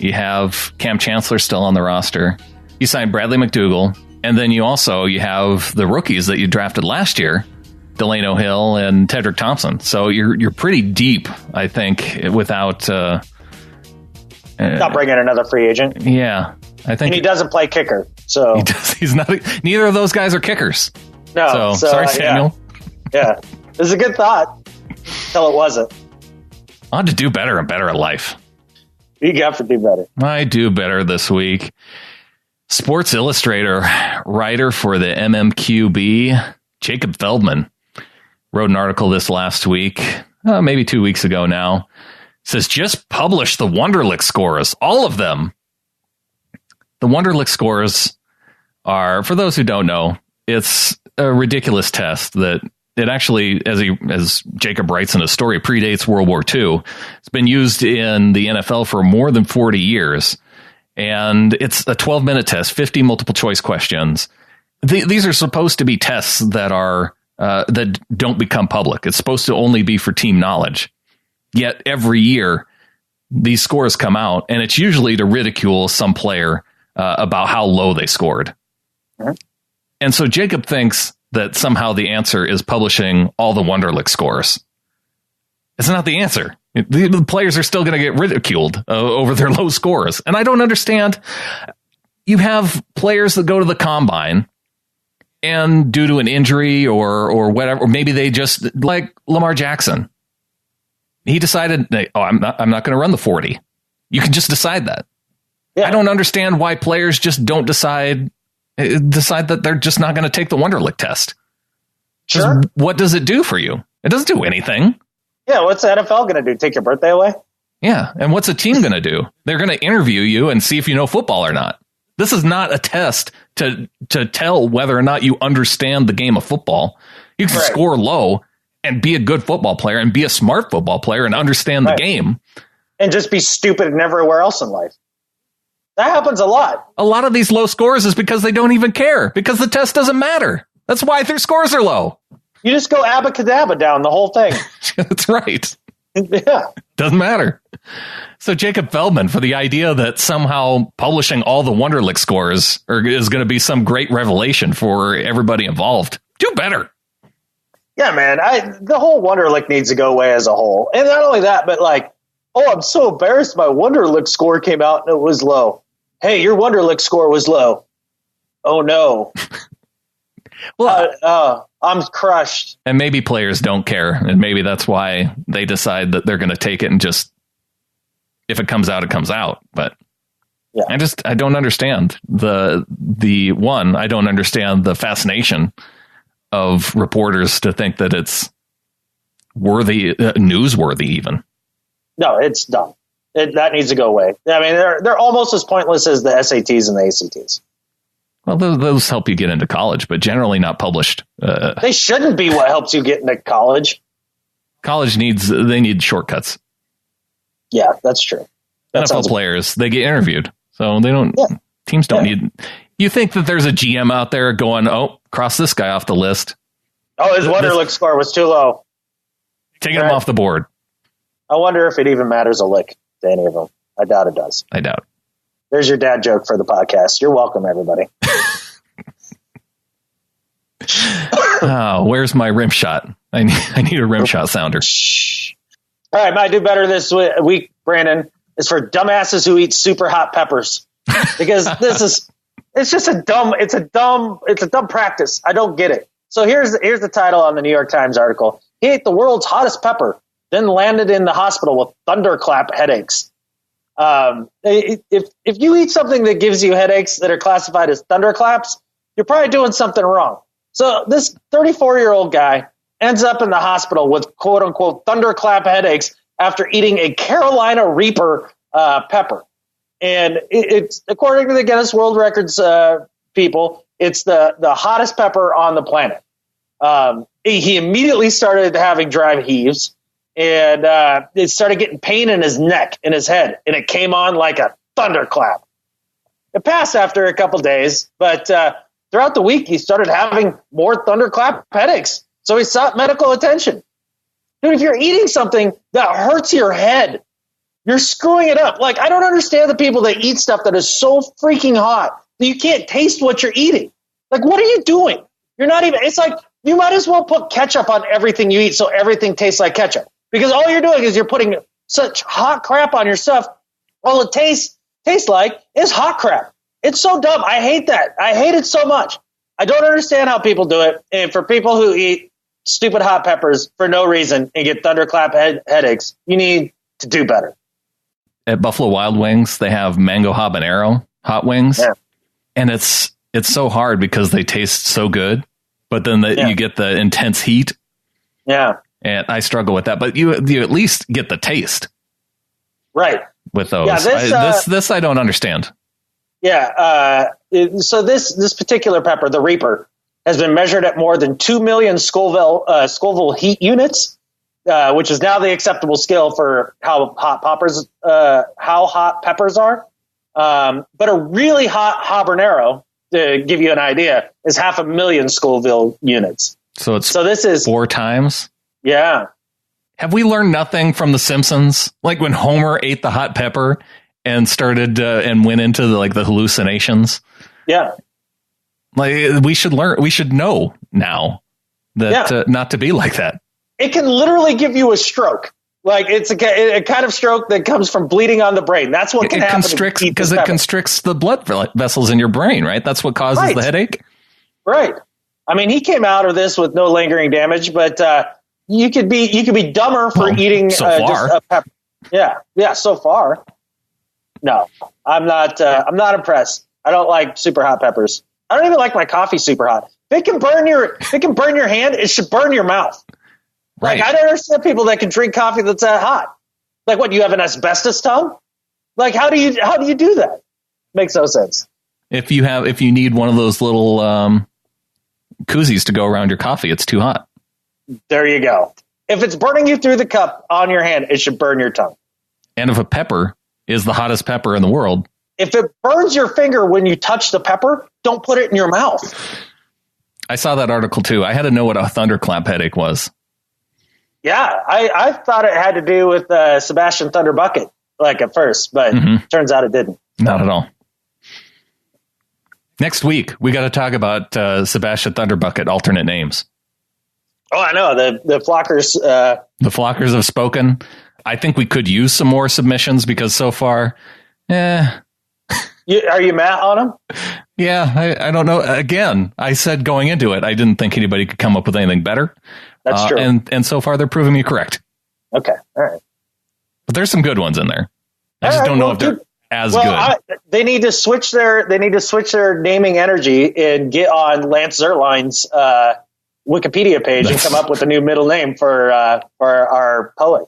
Speaker 3: You have Cam Chancellor still on the roster. You signed Bradley McDougall. And then you have the rookies that you drafted last year, Delano Hill and Tedrick Thompson. So you're pretty deep, I think, without
Speaker 7: not bringing another free agent.
Speaker 3: Yeah, I think, and
Speaker 7: he doesn't play kicker, so
Speaker 3: he's not. Neither of those guys are kickers.
Speaker 7: No,
Speaker 3: so sorry, Samuel.
Speaker 7: Yeah, it was a good thought until it wasn't.
Speaker 3: I had to do better and better at life.
Speaker 7: You got to do better.
Speaker 3: I do better this week. Sports Illustrator writer for the MMQB, Jacob Feldman, wrote an article this last week, maybe 2 weeks ago now. It says, just publish the Wonderlic scores, all of them. The Wonderlic scores are, for those who don't know, it's a ridiculous test that it actually, as Jacob writes in a story, predates World War II. It's been used in the NFL for more than 40 years. And it's a 12-minute test, 50 multiple choice questions. These are supposed to be tests that are that don't become public. It's supposed to only be for team knowledge. Yet every year, these scores come out, and it's usually to ridicule some player about how low they scored. Mm-hmm. And so Jacob thinks that somehow the answer is publishing all the Wonderlic scores. It's not the answer. The players are still going to get ridiculed over their low scores. And I don't understand. You have players that go to the combine and due to an injury or whatever, or maybe they just, like Lamar Jackson, he decided, I'm not going to run the 40. You can just decide that. Yeah. I don't understand why players just don't decide that they're just not going to take the Wonderlic test.
Speaker 7: Sure.
Speaker 3: What does it do for you? It doesn't do anything.
Speaker 7: Yeah, what's the NFL going to do? Take your birthday away?
Speaker 3: Yeah, and what's a team going to do? They're going to interview you and see if you know football or not. This is not a test to tell whether or not you understand the game of football. You can score low and be a good football player and be a smart football player and understand the game.
Speaker 7: And just be stupid and everywhere else in life. That happens a lot.
Speaker 3: A lot of these low scores is because they don't even care, because the test doesn't matter. That's why their scores are low.
Speaker 7: You just go abacadabra down the whole thing.
Speaker 3: That's right.
Speaker 7: Yeah.
Speaker 3: Doesn't matter. So Jacob Feldman, for the idea that somehow publishing all the Wonderlic scores is going to be some great revelation for everybody involved. Do better.
Speaker 7: Yeah, man. The whole Wonderlic needs to go away as a whole. And not only that, but like, oh, I'm so embarrassed my Wonderlic score came out and it was low. Hey, your Wonderlic score was low. Oh, no. Well, I'm crushed.
Speaker 3: And maybe players don't care. And maybe that's why they decide that they're going to take it and just, if it comes out, it comes out. But yeah. I don't understand I don't understand the fascination of reporters to think that it's worthy, newsworthy even.
Speaker 7: No, it's dumb. That needs to go away. I mean, they're almost as pointless as the SATs and the ACTs.
Speaker 3: Well, those help you get into college, but generally not published.
Speaker 7: They shouldn't be what helps you get into college.
Speaker 3: College need shortcuts.
Speaker 7: Yeah, that's true.
Speaker 3: NFL players, they get interviewed, so they don't. Yeah. Teams don't need. You think that there's a GM out there going, "Oh, cross this guy off the list."
Speaker 7: Oh, his Wonderlic score was too low.
Speaker 3: Taking him off the board.
Speaker 7: I wonder if it even matters a lick to any of them. I doubt it does.
Speaker 3: I doubt.
Speaker 7: There's your dad joke for the podcast. You're welcome, everybody.
Speaker 3: Oh, where's my rim shot? I need a rim shot sounder.
Speaker 7: All right, my do better this week, Brandon, is for dumbasses who eat super hot peppers. Because it's a dumb practice. I don't get it. So here's the title on the New York Times article. He ate the world's hottest pepper, then landed in the hospital with thunderclap headaches. If you eat something that gives you headaches that are classified as thunderclaps, you're probably doing something wrong. So this 34-year-old guy ends up in the hospital with quote unquote thunderclap headaches after eating a Carolina Reaper pepper. And it's according to the Guinness World Records people, it's the hottest pepper on the planet. He immediately started having dry heaves. And it started getting pain in his neck, in his head, and it came on like a thunderclap. It passed after a couple days, but throughout the week, he started having more thunderclap headaches. So he sought medical attention. Dude, if you're eating something that hurts your head, you're screwing it up. Like, I don't understand the people that eat stuff that is so freaking hot that you can't taste what you're eating. Like, what are you doing? You're not even, it's like, you might as well put ketchup on everything you eat so everything tastes like ketchup. Because all you're doing is you're putting such hot crap on your stuff. All it tastes like is hot crap. It's so dumb. I hate that. I hate it so much. I don't understand how people do it. And for people who eat stupid hot peppers for no reason and get thunderclap headaches, you need to do better.
Speaker 3: At Buffalo Wild Wings, they have mango habanero hot wings. Yeah. And it's so hard because they taste so good. But then you get the intense heat. Yeah. And I struggle with that, but you at least get the taste,
Speaker 7: right?
Speaker 3: With those, yeah, this I don't understand.
Speaker 7: Yeah, so this particular pepper, the Reaper, has been measured at more than 2 million Scoville heat units, which is now the acceptable scale for how hot peppers are. But a really hot habanero, to give you an idea, is 500,000 Scoville units.
Speaker 3: So this is 4 times.
Speaker 7: Yeah.
Speaker 3: Have we learned nothing from The Simpsons? Like when Homer ate the hot pepper and started and went into the hallucinations. Yeah. Like we should know now that not to be like that.
Speaker 7: It can literally give you a stroke. Like it's a kind of stroke that comes from bleeding on the brain. That's what can happen.
Speaker 3: Because it constricts the blood vessels in your brain, right? That's what causes the headache. Right.
Speaker 7: I mean, he came out of this with no lingering damage, but you could be dumber for eating just a pepper. Yeah. So far, no, I'm not impressed. I don't like super hot peppers. I don't even like my coffee super hot. If it can burn your hand, it should burn your mouth. Right. Like I don't understand people that can drink coffee that's that hot. Like what? You have an asbestos tongue? Like how do you do that? Makes no sense.
Speaker 3: If you need one of those little koozies to go around your coffee, it's too hot.
Speaker 7: There you go. If it's burning you through the cup on your hand, it should burn your tongue.
Speaker 3: And if a pepper is the hottest pepper in the world,
Speaker 7: if it burns your finger when you touch the pepper, don't put it in your mouth.
Speaker 3: I saw that article too. I had to know what a thunderclap headache was.
Speaker 7: Yeah, I thought it had to do with Sebastian Thunder Bucket, like at first, but turns out it didn't.
Speaker 3: Not at all. Next week, we got to talk about Sebastian Thunder Bucket alternate names.
Speaker 7: Oh, I know. The Flockers.
Speaker 3: The Flockers have spoken. I think we could use some more submissions because so far,
Speaker 7: are you Matt on them?
Speaker 3: Yeah, I don't know. Again, I said going into it, I didn't think anybody could come up with anything better.
Speaker 7: That's true.
Speaker 3: And so far, they're proving me correct.
Speaker 7: Okay, all right.
Speaker 3: But there's some good ones in there. I just don't know if they're as good.
Speaker 7: They need to switch their naming energy and get on Lance Zierlein's Wikipedia page and come up with a new middle name for our poet.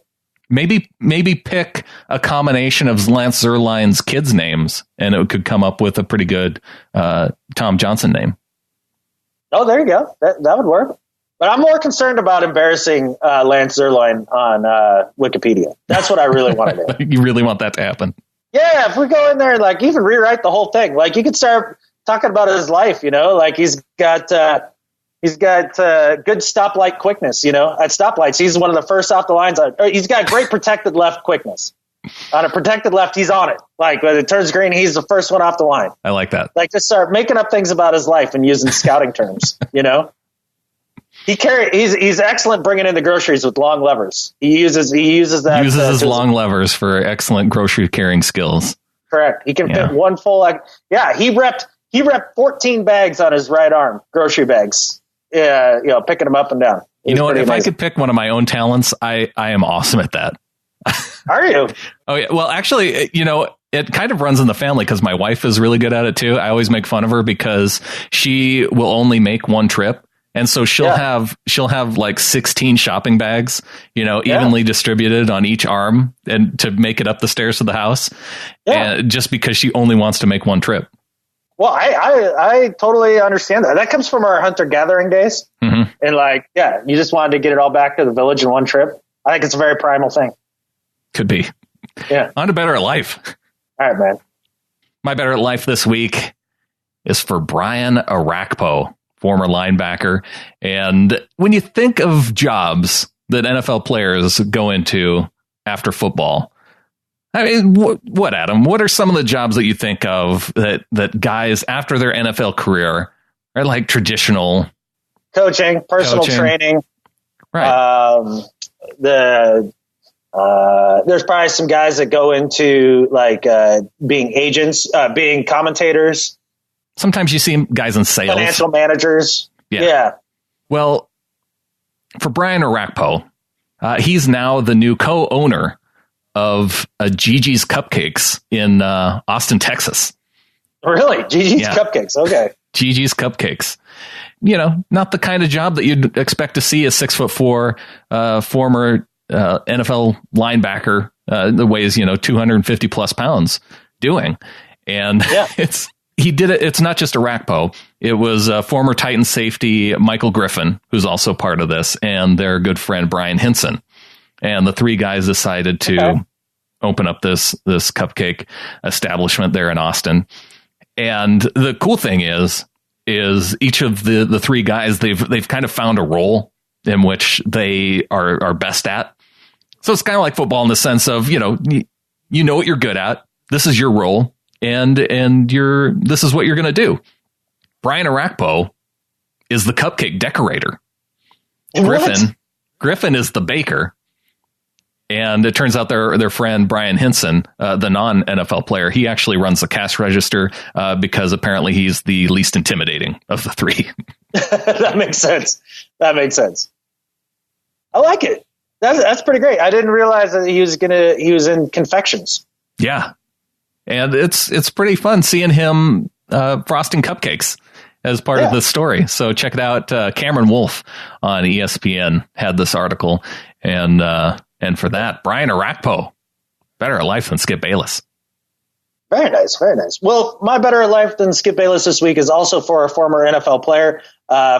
Speaker 3: Maybe pick a combination of Lance Zierlein's kids' names, and it could come up with a pretty good Tom Johnson name.
Speaker 7: Oh, there you go. That would work. But I'm more concerned about embarrassing Lance Zierlein on Wikipedia. That's what I really want to do.
Speaker 3: You really want that to happen?
Speaker 7: Yeah, if we go in there and like even rewrite the whole thing, like you could start talking about his life. Like he's got good stoplight quickness. At stoplights, he's one of the first off the lines. He's got great protected left quickness. On a protected left, he's on it. Like when it turns green, he's the first one off the line.
Speaker 3: I like that.
Speaker 7: Like just start making up things about his life and using scouting terms. He's excellent bringing in the groceries with long levers. He uses his
Speaker 3: long levers for excellent grocery carrying skills.
Speaker 7: Correct. He can fit one full. He repped 14 bags on his right arm, grocery bags. Picking them up and down.
Speaker 3: If amazing. I could pick one of my own talents, I am awesome at that.
Speaker 7: Are you?
Speaker 3: Oh yeah. Well, actually, it kind of runs in the family because my wife is really good at it too. I always make fun of her because she will only make one trip. And so she'll have like 16 shopping bags, evenly distributed on each arm and to make it up the stairs to the house. Yeah. And just because she only wants to make one trip.
Speaker 7: Well, I totally understand that. That comes from our hunter-gathering days. Mm-hmm. And you just wanted to get it all back to the village in one trip. I think it's a very primal thing.
Speaker 3: Could be.
Speaker 7: Yeah.
Speaker 3: On to Better at Life.
Speaker 7: All right, man.
Speaker 3: My Better at Life this week is for Brian Arakpo, former linebacker. And when you think of jobs that NFL players go into after football, I mean, what, Adam? What are some of the jobs that you think of that guys after their NFL career are like traditional
Speaker 7: coaching, personal training?
Speaker 3: Right.
Speaker 7: There's probably some guys that go into being agents, being commentators.
Speaker 3: Sometimes you see guys in sales,
Speaker 7: financial managers. Yeah.
Speaker 3: Well, for Brian Arakpo, he's now the new co-owner of Gigi's Cupcakes in Austin, Texas.
Speaker 7: Really? Gigi's Cupcakes. Okay.
Speaker 3: Gigi's Cupcakes. Not the kind of job that you'd expect to see a 6'4" former NFL linebacker that weighs 250 plus pounds doing. And he did it. It's not just Arakpo. It was former Titan safety Michael Griffin, who's also part of this, and their good friend Brian Hinson. And the three guys decided to open up this cupcake establishment there in Austin. And the cool thing is each of the three guys, they've kind of found a role in which they are best at. So it's kind of like football in the sense of, you know what you're good at. This is your role, and this is what you're going to do. Brian Arakpo is the cupcake decorator. Griffin is the baker. And it turns out their friend Brian Hinson, the non-NFL player, he actually runs the cash register because apparently he's the least intimidating of the three.
Speaker 7: That makes sense. I like it. That's pretty great. I didn't realize that he was in confections.
Speaker 3: Yeah, and it's pretty fun seeing him frosting cupcakes as part of this story. So check it out. Cameron Wolfe on ESPN had this article, and for that, Brian Arakpo, better at life than Skip Bayless.
Speaker 7: Very nice, very nice. Well, my better at life than Skip Bayless this week is also for a former NFL player,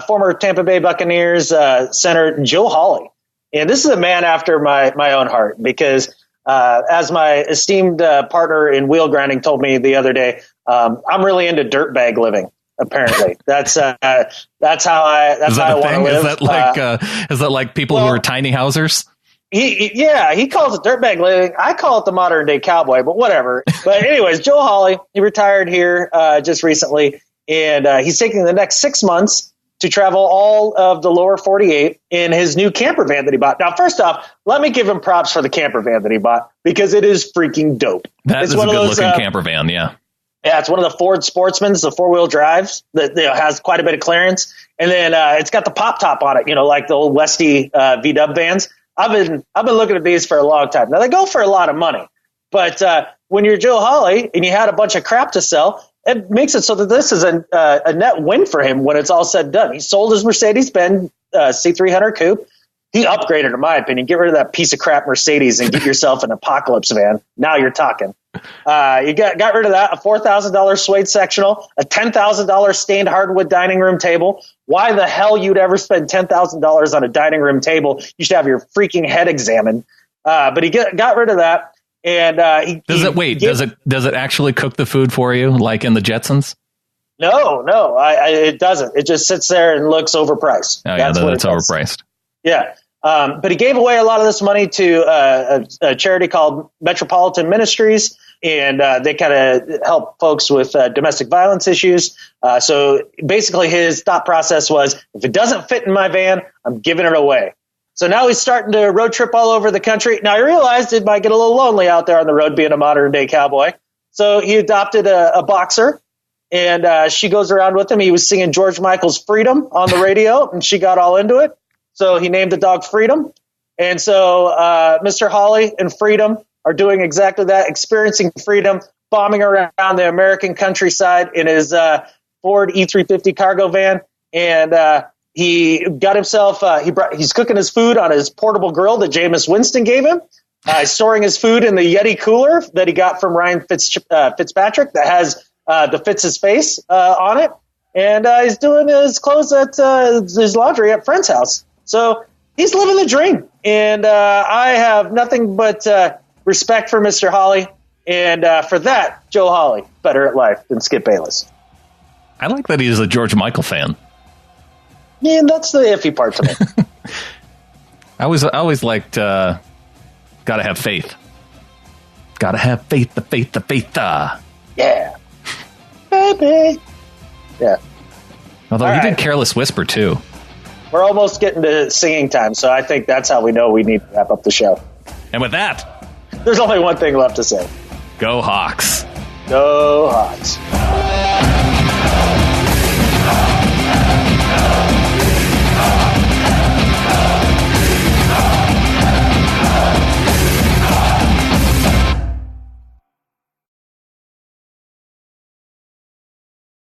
Speaker 7: former Tampa Bay Buccaneers center Joe Hawley. And this is a man after my own heart because as my esteemed partner in wheel grinding told me the other day, I'm really into dirtbag living. Apparently, that's how I want to live.
Speaker 3: Is that like people who are tiny housers?
Speaker 7: He calls it dirtbag living. I call it the modern day cowboy, but whatever. But anyways, Joe Hawley, he retired here just recently, and he's taking the next 6 months to travel all of the lower 48 in his new camper van that he bought. Now, first off, let me give him props for the camper van that he bought, because it is freaking dope.
Speaker 3: It's a good-looking camper van, yeah.
Speaker 7: Yeah, it's one of the Ford Sportsmans, the four-wheel drives that has quite a bit of clearance. And then it's got the pop top on it, like the old Westy VW vans. I've been looking at these for a long time. Now, they go for a lot of money. But when you're Joe Hawley and you had a bunch of crap to sell, it makes it so that this is a net win for him when it's all said and done. He sold his Mercedes-Benz C300 coupe. He upgraded, in my opinion. Get rid of that piece of crap Mercedes and get yourself an Apocalypse van. Now you're talking. You got rid of that, a $4,000 suede sectional, a $10,000 stained hardwood dining room table. Why the hell you'd ever spend $10,000 on a dining room table? You should have your freaking head examined. But he got rid of that. And does
Speaker 3: it actually cook the food for you, like in the Jetsons?
Speaker 7: No, it doesn't. It just sits there and looks overpriced.
Speaker 3: Oh, yeah, that's overpriced.
Speaker 7: Yeah. But he gave away a lot of this money to a charity called Metropolitan Ministries, and they kind of help folks with domestic violence issues. So basically his thought process was, if it doesn't fit in my van, I'm giving it away. So now he's starting to road trip all over the country. Now, I realized it might get a little lonely out there on the road being a modern-day cowboy. So he adopted a boxer, and she goes around with him. He was singing George Michael's Freedom on the radio, and she got all into it. So he named the dog Freedom. And so Mr. Hawley and Freedom are doing exactly that, experiencing freedom, bombing around the American countryside in his Ford E350 cargo van. And he got himself, he's cooking his food on his portable grill that Jameis Winston gave him. He's storing his food in the Yeti cooler that he got from Ryan Fitzpatrick that has the Fitz's face on it. And he's doing his clothes at his laundry at friend's house. So he's living the dream. And I have nothing but respect for Mr. Hawley. And for that, Joe Hawley, better at life than Skip Bayless.
Speaker 3: I like that he's a George Michael fan.
Speaker 7: Yeah, that's the iffy part to me.
Speaker 3: I always liked gotta have faith. Gotta have faith, the faith.
Speaker 7: Yeah. Baby. Yeah.
Speaker 3: Although he did Careless Whisper, too.
Speaker 7: We're almost getting to singing time, so I think that's how we know we need to wrap up the show.
Speaker 3: And with that,
Speaker 7: there's only one thing left to say.
Speaker 3: Go Hawks.
Speaker 7: Go Hawks.